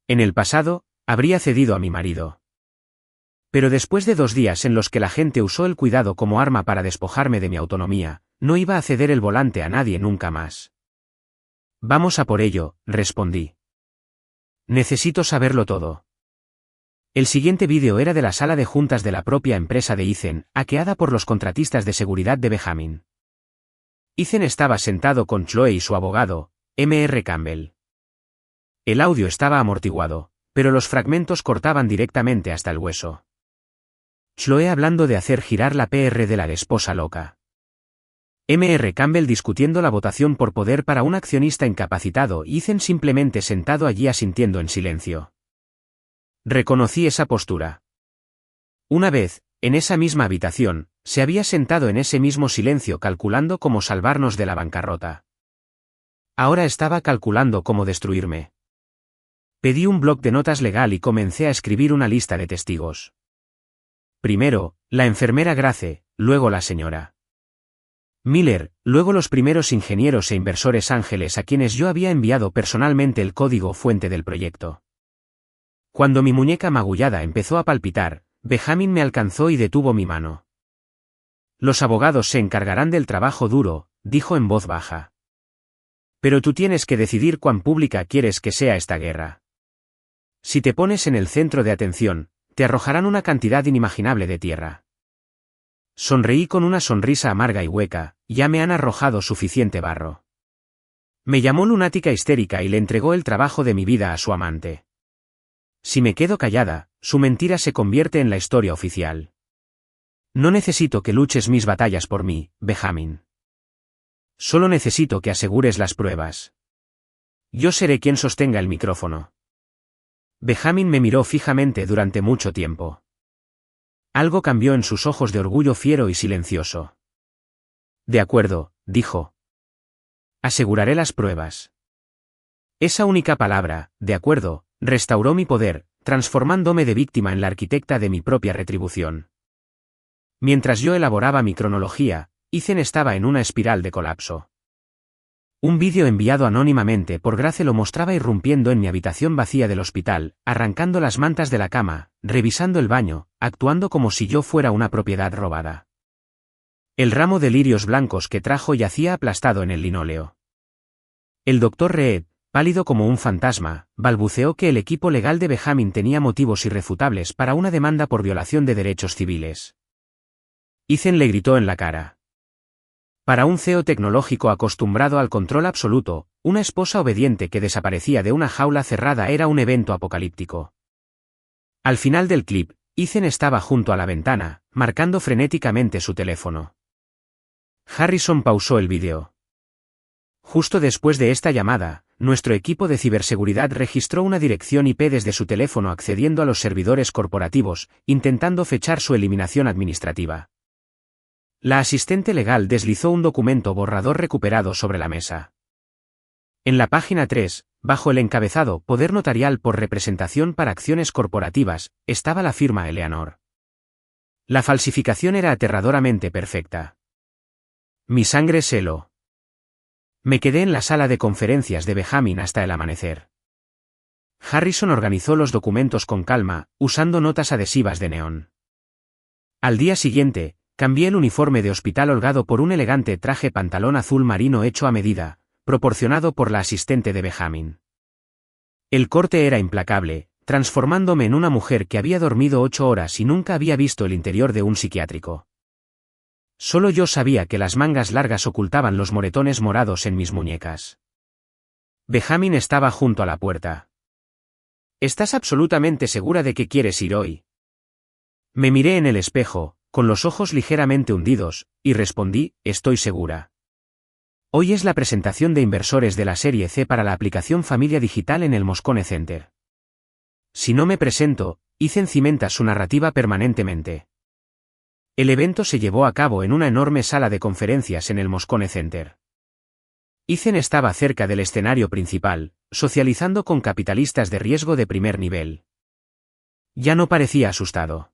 En el pasado, habría cedido a mi marido. Pero después de 2 días en los que la gente usó el cuidado como arma para despojarme de mi autonomía, no iba a ceder el volante a nadie nunca más. Vamos a por ello, respondí. Necesito saberlo todo. El siguiente vídeo era de la sala de juntas de la propia empresa de Ethan, hackeada por los contratistas de seguridad de Benjamin. Ethan estaba sentado con Chloe y su abogado, Mr. Campbell. El audio estaba amortiguado, pero los fragmentos cortaban directamente hasta el hueso. Chloe hablando de hacer girar la PR de la esposa loca. Mr. Campbell discutiendo la votación por poder para un accionista incapacitado y Ethan simplemente sentado allí asintiendo en silencio. Reconocí esa postura. Una vez, en esa misma habitación, se había sentado en ese mismo silencio calculando cómo salvarnos de la bancarrota. Ahora estaba calculando cómo destruirme. Pedí un bloc de notas legal y comencé a escribir una lista de testigos. Primero, la enfermera Grace, luego la señora Miller, luego los primeros ingenieros e inversores ángeles a quienes yo había enviado personalmente el código fuente del proyecto. Cuando mi muñeca magullada empezó a palpitar, Benjamin me alcanzó y detuvo mi mano. Los abogados se encargarán del trabajo duro, dijo en voz baja. Pero tú tienes que decidir cuán pública quieres que sea esta guerra. Si te pones en el centro de atención, te arrojarán una cantidad inimaginable de tierra. Sonreí con una sonrisa amarga y hueca, ya me han arrojado suficiente barro. Me llamó lunática histérica y le entregó el trabajo de mi vida a su amante. Si me quedo callada, su mentira se convierte en la historia oficial. No necesito que luches mis batallas por mí, Benjamin. Solo necesito que asegures las pruebas. Yo seré quien sostenga el micrófono. Benjamin me miró fijamente durante mucho tiempo. Algo cambió en sus ojos de orgullo fiero y silencioso. De acuerdo, dijo. Aseguraré las pruebas. Esa única palabra, de acuerdo, restauró mi poder, transformándome de víctima en la arquitecta de mi propia retribución. Mientras yo elaboraba mi cronología, Ethan estaba en una espiral de colapso. Un vídeo enviado anónimamente por Grace lo mostraba irrumpiendo en mi habitación vacía del hospital, arrancando las mantas de la cama, revisando el baño, actuando como si yo fuera una propiedad robada. El ramo de lirios blancos que trajo yacía aplastado en el linóleo. El Dr. Reed, pálido como un fantasma, balbuceó que el equipo legal de Benjamin tenía motivos irrefutables para una demanda por violación de derechos civiles. Ethan le gritó en la cara. Para un CEO tecnológico acostumbrado al control absoluto, una esposa obediente que desaparecía de una jaula cerrada era un evento apocalíptico. Al final del clip, Ethan estaba junto a la ventana, marcando frenéticamente su teléfono. Harrison pausó el vídeo. Justo después de esta llamada, nuestro equipo de ciberseguridad registró una dirección IP desde su teléfono accediendo a los servidores corporativos, intentando fechar su eliminación administrativa. La asistente legal deslizó un documento borrador recuperado sobre la mesa. En la página 3, bajo el encabezado Poder notarial por representación para acciones corporativas, estaba la firma Eleanor. La falsificación era aterradoramente perfecta. Mi sangre se heló. Me quedé en la sala de conferencias de Benjamin hasta el amanecer. Harrison organizó los documentos con calma, usando notas adhesivas de neón. Al día siguiente, cambié el uniforme de hospital holgado por un elegante traje pantalón azul marino hecho a medida, proporcionado por la asistente de Benjamin. El corte era implacable, transformándome en una mujer que había dormido 8 horas y nunca había visto el interior de un psiquiátrico. Solo yo sabía que las mangas largas ocultaban los moretones morados en mis muñecas. Benjamin estaba junto a la puerta. ¿Estás absolutamente segura de que quieres ir hoy? Me miré en el espejo, con los ojos ligeramente hundidos, y respondí, estoy segura. Hoy es la presentación de inversores de la serie C para la aplicación Familia Digital en el Moscone Center. Si no me presento, Ethan cimenta su narrativa permanentemente. El evento se llevó a cabo en una enorme sala de conferencias en el Moscone Center. Ethan estaba cerca del escenario principal, socializando con capitalistas de riesgo de primer nivel. Ya no parecía asustado.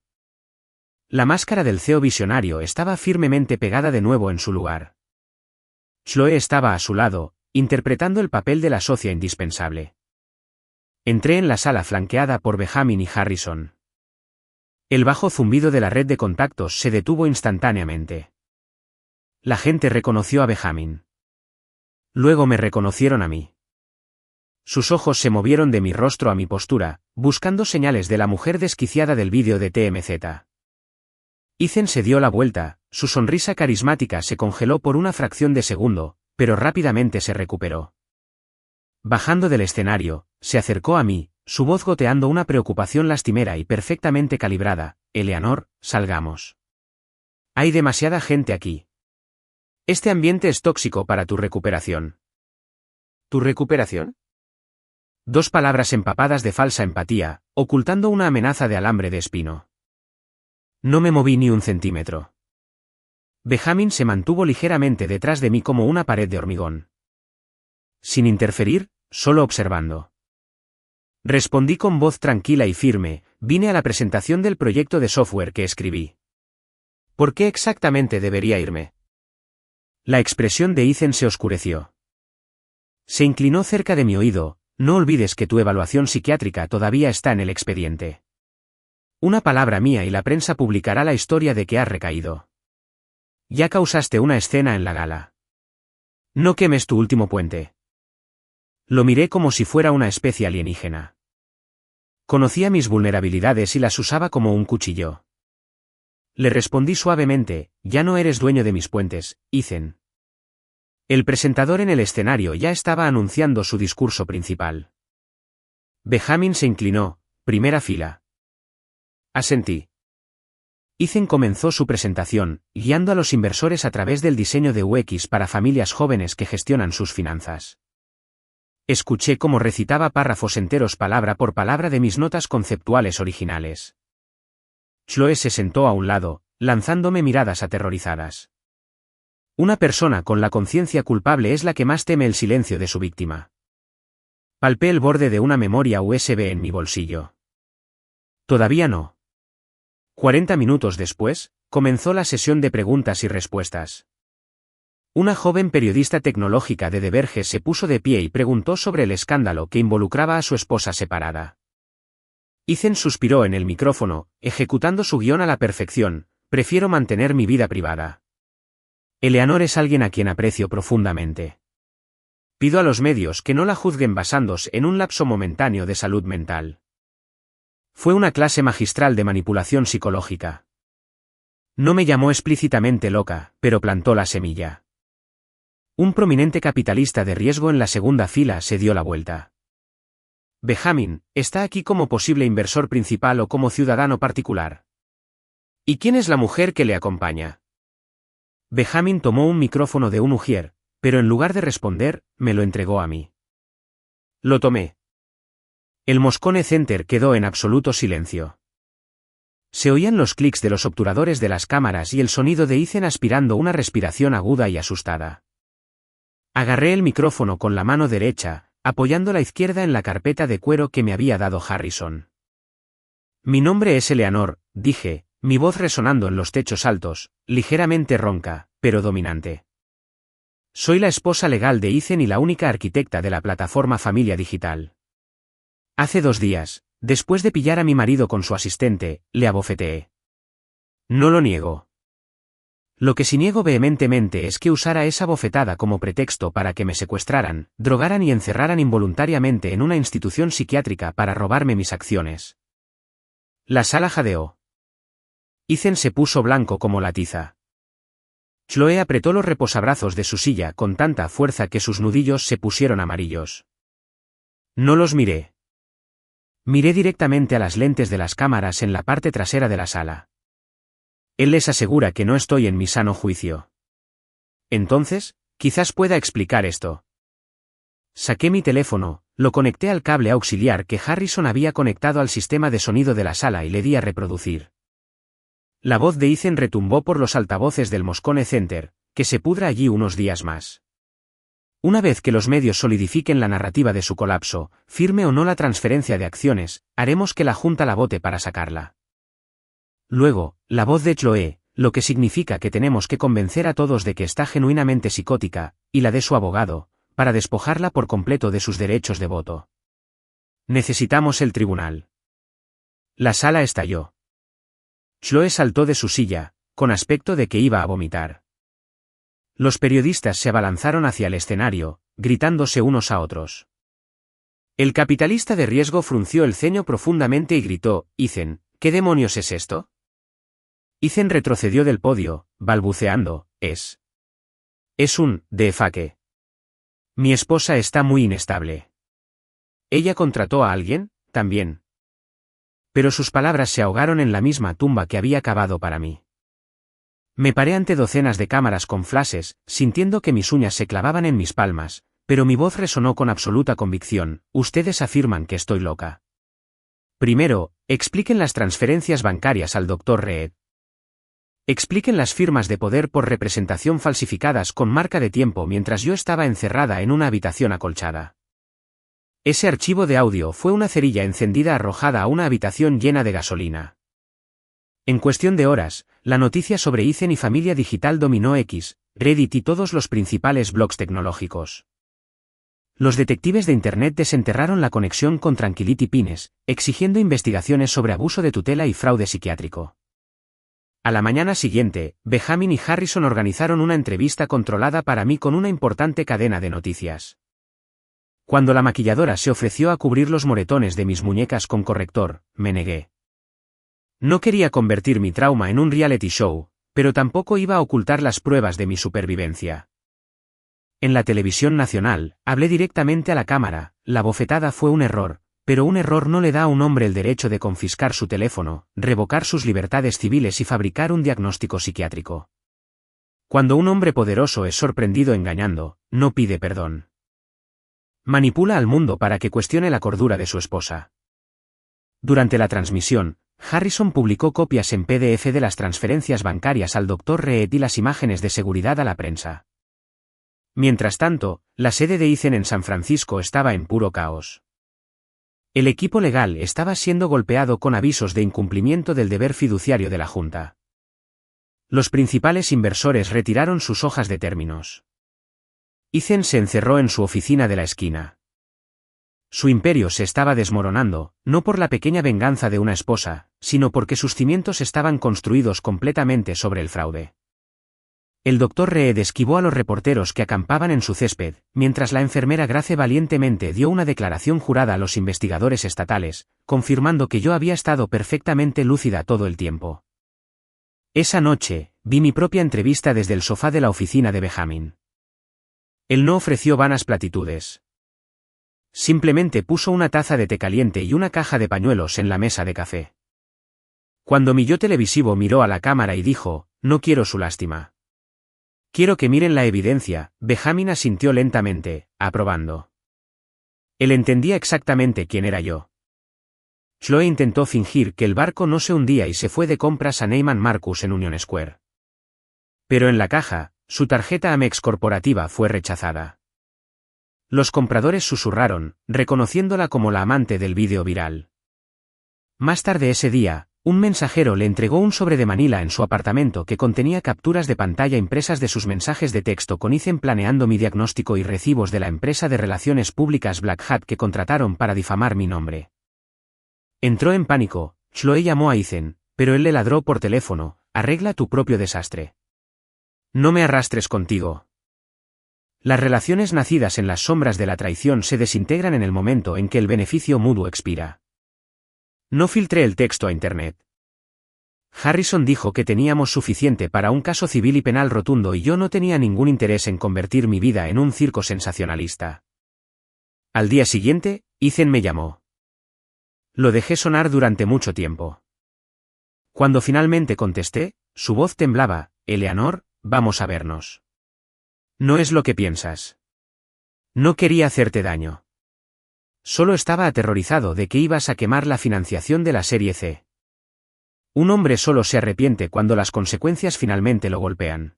La máscara del CEO visionario estaba firmemente pegada de nuevo en su lugar. Chloe estaba a su lado, interpretando el papel de la socia indispensable. Entré en la sala flanqueada por Benjamin y Harrison. El bajo zumbido de la red de contactos se detuvo instantáneamente. La gente reconoció a Benjamin. Luego me reconocieron a mí. Sus ojos se movieron de mi rostro a mi postura, buscando señales de la mujer desquiciada del vídeo de TMZ. Ethan se dio la vuelta, su sonrisa carismática se congeló por una fracción de segundo, pero rápidamente se recuperó. Bajando del escenario, se acercó a mí, su voz goteando una preocupación lastimera y perfectamente calibrada. Eleanor, salgamos. Hay demasiada gente aquí. Este ambiente es tóxico para tu recuperación. ¿Tu recuperación? Dos palabras empapadas de falsa empatía, ocultando una amenaza de alambre de espino. No me moví ni un centímetro. Benjamin se mantuvo ligeramente detrás de mí como una pared de hormigón. Sin interferir, solo observando. Respondí con voz tranquila y firme, vine a la presentación del proyecto de software que escribí. ¿Por qué exactamente debería irme? La expresión de Ethan se oscureció. Se inclinó cerca de mi oído, no olvides que tu evaluación psiquiátrica todavía está en el expediente. Una palabra mía y la prensa publicará la historia de que has recaído. Ya causaste una escena en la gala. No quemes tu último puente. Lo miré como si fuera una especie alienígena. Conocía mis vulnerabilidades y las usaba como un cuchillo. Le respondí suavemente, ya no eres dueño de mis puentes, Ethan. El presentador en el escenario ya estaba anunciando su discurso principal. Benjamin se inclinó, primera fila. Asentí. Ethan comenzó su presentación, guiando a los inversores a través del diseño de UX para familias jóvenes que gestionan sus finanzas. Escuché cómo recitaba párrafos enteros palabra por palabra de mis notas conceptuales originales. Chloe se sentó a un lado, lanzándome miradas aterrorizadas. Una persona con la conciencia culpable es la que más teme el silencio de su víctima. Palpé el borde de una memoria USB en mi bolsillo. Todavía no. 40 minutos después, comenzó la sesión de preguntas y respuestas. Una joven periodista tecnológica de The Verge se puso de pie y preguntó sobre el escándalo que involucraba a su esposa separada. Ethan suspiró en el micrófono, ejecutando su guión a la perfección, prefiero mantener mi vida privada. Eleanor es alguien a quien aprecio profundamente. Pido a los medios que no la juzguen basándose en un lapso momentáneo de salud mental. Fue una clase magistral de manipulación psicológica. No me llamó explícitamente loca, pero plantó la semilla. Un prominente capitalista de riesgo en la segunda fila se dio la vuelta. Benjamin, ¿está aquí como posible inversor principal o como ciudadano particular? ¿Y quién es la mujer que le acompaña? Benjamin tomó un micrófono de un ujier, pero en lugar de responder, me lo entregó a mí. Lo tomé. El Moscone Center quedó en absoluto silencio. Se oían los clics de los obturadores de las cámaras y el sonido de Ethan aspirando una respiración aguda y asustada. Agarré el micrófono con la mano derecha, apoyando la izquierda en la carpeta de cuero que me había dado Harrison. Mi nombre es Eleanor, dije, mi voz resonando en los techos altos, ligeramente ronca, pero dominante. Soy la esposa legal de Ethan y la única arquitecta de la plataforma Familia Digital. Hace 2 días, después de pillar a mi marido con su asistente, le abofeteé. No lo niego. Lo que sí niego vehementemente es que usara esa bofetada como pretexto para que me secuestraran, drogaran y encerraran involuntariamente en una institución psiquiátrica para robarme mis acciones. La sala jadeó. Ethan se puso blanco como la tiza. Chloe apretó los reposabrazos de su silla con tanta fuerza que sus nudillos se pusieron amarillos. No los miré. Miré directamente a las lentes de las cámaras en la parte trasera de la sala. Él les asegura que no estoy en mi sano juicio. Entonces, quizás pueda explicar esto. Saqué mi teléfono, lo conecté al cable auxiliar que Harrison había conectado al sistema de sonido de la sala y le di a reproducir. La voz de Ethan retumbó por los altavoces del Moscone Center, que se pudra allí unos días más. Una vez que los medios solidifiquen la narrativa de su colapso, firme o no la transferencia de acciones, haremos que la Junta la vote para sacarla. Luego, la voz de Chloe, lo que significa que tenemos que convencer a todos de que está genuinamente psicótica, y la de su abogado, para despojarla por completo de sus derechos de voto. Necesitamos el tribunal. La sala estalló. Chloe saltó de su silla, con aspecto de que iba a vomitar. Los periodistas se abalanzaron hacia el escenario, gritándose unos a otros. El capitalista de riesgo frunció el ceño profundamente y gritó: «Ethan, ¿qué demonios es esto?». Ethan retrocedió del podio, balbuceando: «Es un defake. Mi esposa está muy inestable. ¿Ella contrató a alguien, también?». Pero sus palabras se ahogaron en la misma tumba que había cavado para mí. Me paré ante docenas de cámaras con flashes, sintiendo que mis uñas se clavaban en mis palmas, pero mi voz resonó con absoluta convicción: «Ustedes afirman que estoy loca. Primero, expliquen las transferencias bancarias al Dr. Reed. Expliquen las firmas de poder por representación falsificadas con marca de tiempo mientras yo estaba encerrada en una habitación acolchada. Ese archivo de audio fue una cerilla encendida arrojada a una habitación llena de gasolina. En cuestión de horas, la noticia sobre Ethan y Familia Digital dominó X, Reddit y todos los principales blogs tecnológicos. Los detectives de Internet desenterraron la conexión con Tranquility Pines, exigiendo investigaciones sobre abuso de tutela y fraude psiquiátrico. A la mañana siguiente, Benjamin y Harrison organizaron una entrevista controlada para mí con una importante cadena de noticias. Cuando la maquilladora se ofreció a cubrir los moretones de mis muñecas con corrector, me negué. No quería convertir mi trauma en un reality show, pero tampoco iba a ocultar las pruebas de mi supervivencia. En la televisión nacional, hablé directamente a la cámara: la bofetada fue un error, pero un error no le da a un hombre el derecho de confiscar su teléfono, revocar sus libertades civiles y fabricar un diagnóstico psiquiátrico. Cuando un hombre poderoso es sorprendido engañando, no pide perdón. Manipula al mundo para que cuestione la cordura de su esposa. Durante la transmisión, Harrison publicó copias en PDF de las transferencias bancarias al Dr. Reed y las imágenes de seguridad a la prensa. Mientras tanto, la sede de Ethan en San Francisco estaba en puro caos. El equipo legal estaba siendo golpeado con avisos de incumplimiento del deber fiduciario de la Junta. Los principales inversores retiraron sus hojas de términos. Ethan se encerró en su oficina de la esquina. Su imperio se estaba desmoronando, no por la pequeña venganza de una esposa, sino porque sus cimientos estaban construidos completamente sobre el fraude. El Dr. Reed esquivó a los reporteros que acampaban en su césped, mientras la enfermera Grace valientemente dio una declaración jurada a los investigadores estatales, confirmando que yo había estado perfectamente lúcida todo el tiempo. Esa noche, vi mi propia entrevista desde el sofá de la oficina de Benjamin. Él no ofreció vanas platitudes. Simplemente puso una taza de té caliente y una caja de pañuelos en la mesa de café. Cuando mi yo televisivo miró a la cámara y dijo: «No quiero su lástima. Quiero que miren la evidencia», Benjamin asintió lentamente, aprobando. Él entendía exactamente quién era yo. Chloe intentó fingir que el barco no se hundía y se fue de compras a Neiman Marcus en Union Square. Pero en la caja, su tarjeta Amex corporativa fue rechazada. Los compradores susurraron, reconociéndola como la amante del vídeo viral. Más tarde ese día, un mensajero le entregó un sobre de Manila en su apartamento que contenía capturas de pantalla impresas de sus mensajes de texto con Ethan planeando mi diagnóstico y recibos de la empresa de relaciones públicas Black Hat que contrataron para difamar mi nombre. Entró en pánico. Chloe llamó a Ethan, pero él le ladró por teléfono: «Arregla tu propio desastre». No me arrastres contigo. Las relaciones nacidas en las sombras de la traición se desintegran en el momento en que el beneficio mutuo expira. No filtré el texto a Internet. Harrison dijo que teníamos suficiente para un caso civil y penal rotundo y yo no tenía ningún interés en convertir mi vida en un circo sensacionalista. Al día siguiente, Ethan me llamó. Lo dejé sonar durante mucho tiempo. Cuando finalmente contesté, su voz temblaba. Eleanor, vamos a vernos. No es lo que piensas. No quería hacerte daño. Solo estaba aterrorizado de que ibas a quemar la financiación de la Serie C. Un hombre solo se arrepiente cuando las consecuencias finalmente lo golpean.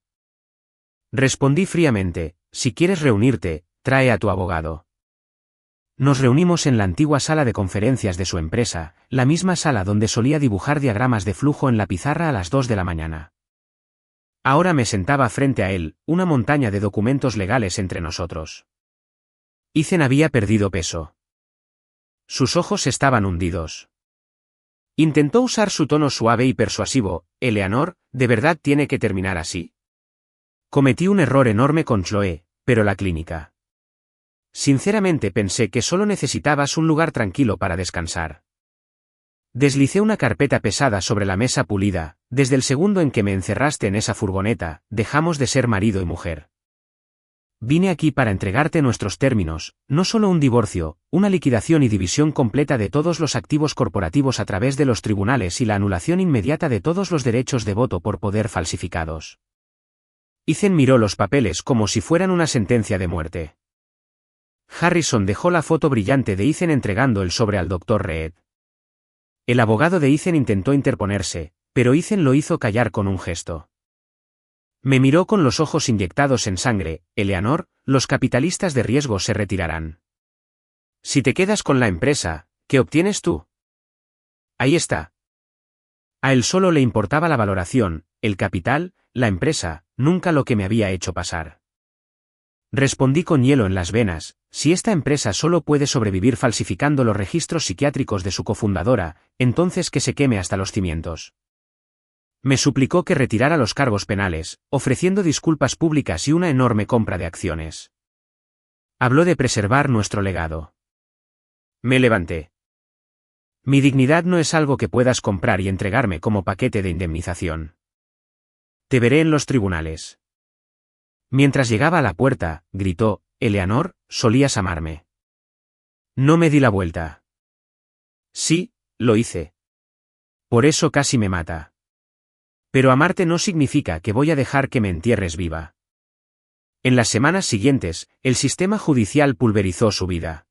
Respondí fríamente, si quieres reunirte, trae a tu abogado. Nos reunimos en la antigua sala de conferencias de su empresa, la misma sala donde solía dibujar diagramas de flujo en la pizarra a las 2 de la mañana. Ahora me sentaba frente a él, una montaña de documentos legales entre nosotros. Ethan había perdido peso. Sus ojos estaban hundidos. Intentó usar su tono suave y persuasivo. Eleanor, ¿de verdad tiene que terminar así? Cometí un error enorme con Chloe, pero la clínica. Sinceramente pensé que solo necesitabas un lugar tranquilo para descansar. Deslicé una carpeta pesada sobre la mesa pulida. Desde el segundo en que me encerraste en esa furgoneta, dejamos de ser marido y mujer. Vine aquí para entregarte nuestros términos, no solo un divorcio, una liquidación y división completa de todos los activos corporativos a través de los tribunales y la anulación inmediata de todos los derechos de voto por poder falsificados. Ethan miró los papeles como si fueran una sentencia de muerte. Harrison dejó la foto brillante de Ethan entregando el sobre al Dr. Reed. El abogado de Ethan intentó interponerse, pero Ethan lo hizo callar con un gesto. Me miró con los ojos inyectados en sangre. Eleanor, los capitalistas de riesgo se retirarán. Si te quedas con la empresa, ¿qué obtienes tú? Ahí está. A él solo le importaba la valoración, el capital, la empresa, nunca lo que me había hecho pasar. Respondí con hielo en las venas, si esta empresa solo puede sobrevivir falsificando los registros psiquiátricos de su cofundadora, entonces que se queme hasta los cimientos. Me suplicó que retirara los cargos penales, ofreciendo disculpas públicas y una enorme compra de acciones. Habló de preservar nuestro legado. Me levanté. Mi dignidad no es algo que puedas comprar y entregarme como paquete de indemnización. Te veré en los tribunales. Mientras llegaba a la puerta, gritó, Eleanor, solías amarme. No me di la vuelta. Sí, lo hice. Por eso casi me mata. Pero amarte no significa que voy a dejar que me entierres viva. En las semanas siguientes, el sistema judicial pulverizó su vida.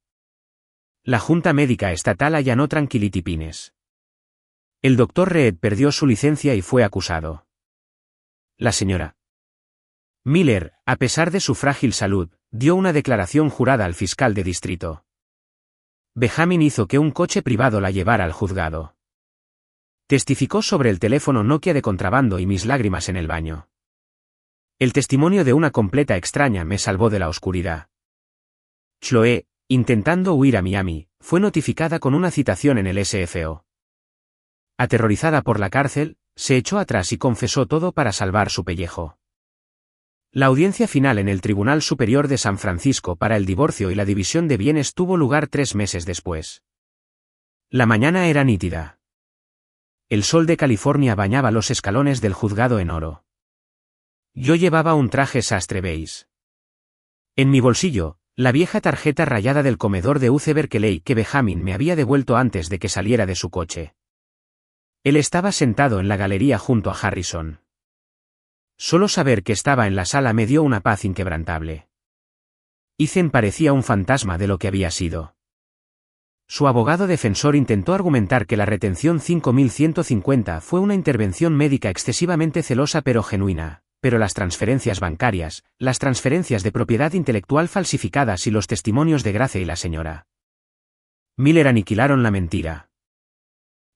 La Junta Médica Estatal allanó Tranquility Pines. El Dr. Reed perdió su licencia y fue acusado. La señora Miller, a pesar de su frágil salud, dio una declaración jurada al fiscal de distrito. Benjamin hizo que un coche privado la llevara al juzgado. Testificó sobre el teléfono Nokia de contrabando y mis lágrimas en el baño. El testimonio de una completa extraña me salvó de la oscuridad. Chloe, intentando huir a Miami, fue notificada con una citación en el SFO. Aterrorizada por la cárcel, se echó atrás y confesó todo para salvar su pellejo. La audiencia final en el Tribunal Superior de San Francisco para el divorcio y la división de bienes tuvo lugar 3 meses después. La mañana era nítida. El sol de California bañaba los escalones del juzgado en oro. Yo llevaba un traje sastre beige. En mi bolsillo, la vieja tarjeta rayada del comedor de UC Berkeley que Benjamin me había devuelto antes de que saliera de su coche. Él estaba sentado en la galería junto a Harrison. Solo saber que estaba en la sala me dio una paz inquebrantable. Ethan parecía un fantasma de lo que había sido. Su abogado defensor intentó argumentar que la retención 5150 fue una intervención médica excesivamente celosa pero genuina, pero las transferencias bancarias, las transferencias de propiedad intelectual falsificadas y los testimonios de Grace y la señora Miller aniquilaron la mentira.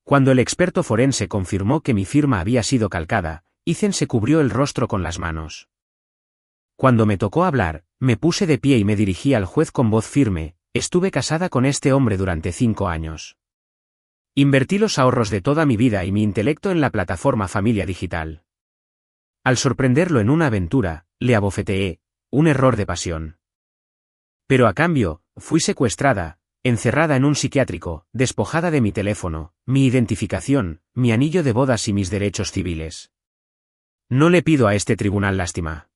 Cuando el experto forense confirmó que mi firma había sido calcada, Ethan se cubrió el rostro con las manos. Cuando me tocó hablar, me puse de pie y me dirigí al juez con voz firme. Estuve casada con este hombre durante 5 años. Invertí los ahorros de toda mi vida y mi intelecto en la plataforma Familia Digital. Al sorprenderlo en una aventura, le abofeteé, un error de pasión. Pero a cambio, fui secuestrada, encerrada en un psiquiátrico, despojada de mi teléfono, mi identificación, mi anillo de bodas y mis derechos civiles. No le pido a este tribunal lástima.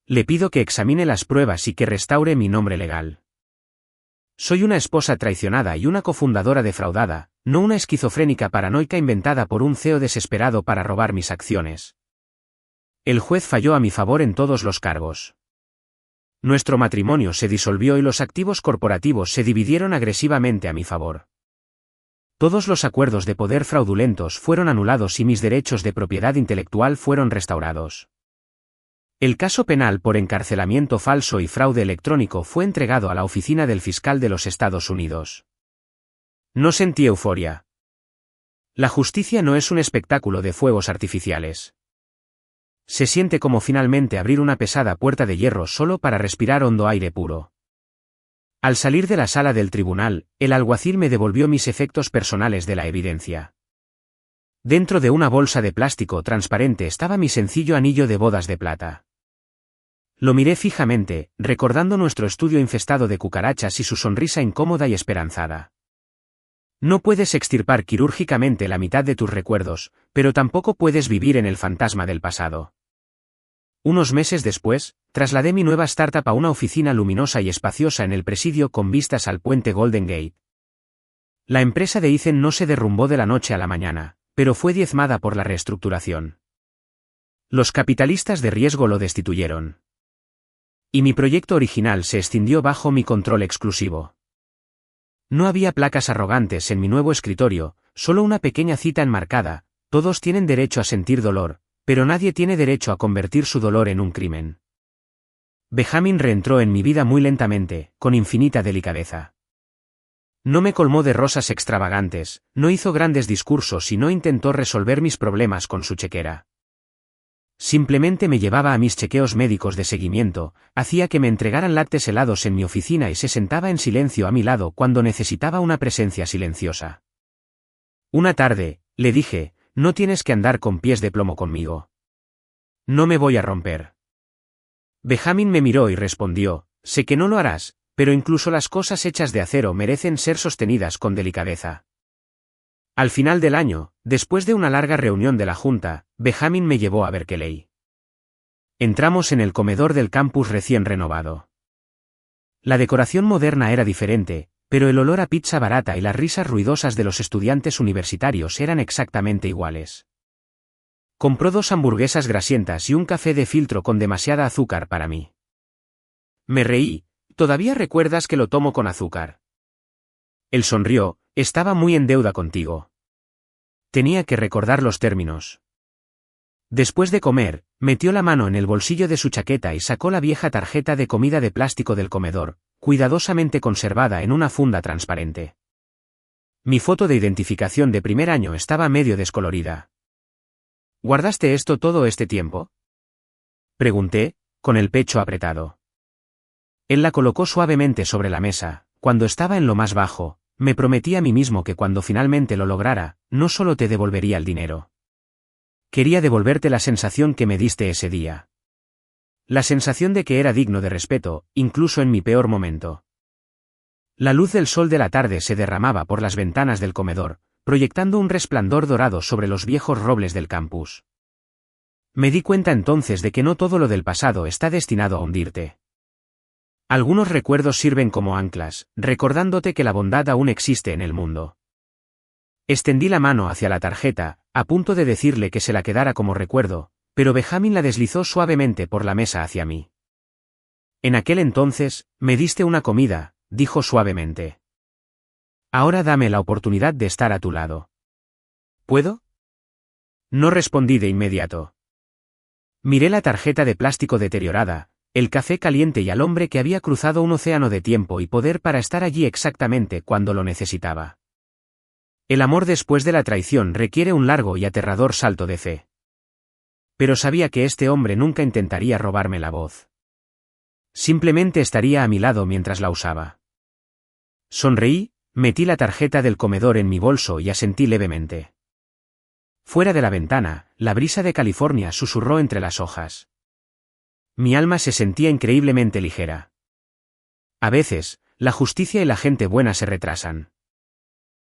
Le pido que examine las pruebas y que restaure mi nombre legal. Soy una esposa traicionada y una cofundadora defraudada, no una esquizofrénica paranoica inventada por un CEO desesperado para robar mis acciones. El juez falló a mi favor en todos los cargos. Nuestro matrimonio se disolvió y los activos corporativos se dividieron agresivamente a mi favor. Todos los acuerdos de poder fraudulentos fueron anulados y mis derechos de propiedad intelectual fueron restaurados. El caso penal por encarcelamiento falso y fraude electrónico fue entregado a la oficina del fiscal de los Estados Unidos. No sentí euforia. La justicia no es un espectáculo de fuegos artificiales. Se siente como finalmente abrir una pesada puerta de hierro solo para respirar hondo aire puro. Al salir de la sala del tribunal, el alguacil me devolvió mis efectos personales de la evidencia. Dentro de una bolsa de plástico transparente estaba mi sencillo anillo de bodas de plata. Lo miré fijamente, recordando nuestro estudio infestado de cucarachas y su sonrisa incómoda y esperanzada. No puedes extirpar quirúrgicamente la mitad de tus recuerdos, pero tampoco puedes vivir en el fantasma del pasado. Unos meses después, trasladé mi nueva startup a una oficina luminosa y espaciosa en el presidio con vistas al puente Golden Gate. La empresa de Ethan no se derrumbó de la noche a la mañana, pero fue diezmada por la reestructuración. Los capitalistas de riesgo lo destituyeron. Y mi proyecto original se escindió bajo mi control exclusivo. No había placas arrogantes en mi nuevo escritorio, solo una pequeña cita enmarcada: todos tienen derecho a sentir dolor, pero nadie tiene derecho a convertir su dolor en un crimen. Benjamin reentró en mi vida muy lentamente, con infinita delicadeza. No me colmó de rosas extravagantes, no hizo grandes discursos y no intentó resolver mis problemas con su chequera. Simplemente me llevaba a mis chequeos médicos de seguimiento, hacía que me entregaran lácteos helados en mi oficina y se sentaba en silencio a mi lado cuando necesitaba una presencia silenciosa. Una tarde, le dije: no tienes que andar con pies de plomo conmigo. No me voy a romper. Benjamin me miró y respondió: sé que no lo harás, pero incluso las cosas hechas de acero merecen ser sostenidas con delicadeza. Al final del año, después de una larga reunión de la junta, Benjamin me llevó a Berkeley. Entramos en el comedor del campus recién renovado. La decoración moderna era diferente, pero el olor a pizza barata y las risas ruidosas de los estudiantes universitarios eran exactamente iguales. Compró 2 hamburguesas grasientas y un café de filtro con demasiada azúcar para mí. Me reí: ¿todavía recuerdas que lo tomo con azúcar? Él sonrió: estaba muy en deuda contigo. Tenía que recordar los términos. Después de comer, metió la mano en el bolsillo de su chaqueta y sacó la vieja tarjeta de comida de plástico del comedor, cuidadosamente conservada en una funda transparente. Mi foto de identificación de primer año estaba medio descolorida. ¿Guardaste esto todo este tiempo?, pregunté, con el pecho apretado. Él la colocó suavemente sobre la mesa. Cuando estaba en lo más bajo, me prometí a mí mismo que cuando finalmente lo lograra, no solo te devolvería el dinero. Quería devolverte la sensación que me diste ese día. La sensación de que era digno de respeto, incluso en mi peor momento. La luz del sol de la tarde se derramaba por las ventanas del comedor, proyectando un resplandor dorado sobre los viejos robles del campus. Me di cuenta entonces de que no todo lo del pasado está destinado a hundirte. Algunos recuerdos sirven como anclas, recordándote que la bondad aún existe en el mundo. Extendí la mano hacia la tarjeta, a punto de decirle que se la quedara como recuerdo, pero Benjamin la deslizó suavemente por la mesa hacia mí. En aquel entonces, me diste una comida, dijo suavemente. Ahora dame la oportunidad de estar a tu lado. ¿Puedo? No respondí de inmediato. Miré la tarjeta de plástico deteriorada, el café caliente y al hombre que había cruzado un océano de tiempo y poder para estar allí exactamente cuando lo necesitaba. El amor después de la traición requiere un largo y aterrador salto de fe. Pero sabía que este hombre nunca intentaría robarme la voz. Simplemente estaría a mi lado mientras la usaba. Sonreí, metí la tarjeta del comedor en mi bolso y asentí levemente. Fuera de la ventana, la brisa de California susurró entre las hojas. Mi alma se sentía increíblemente ligera. A veces, la justicia y la gente buena se retrasan.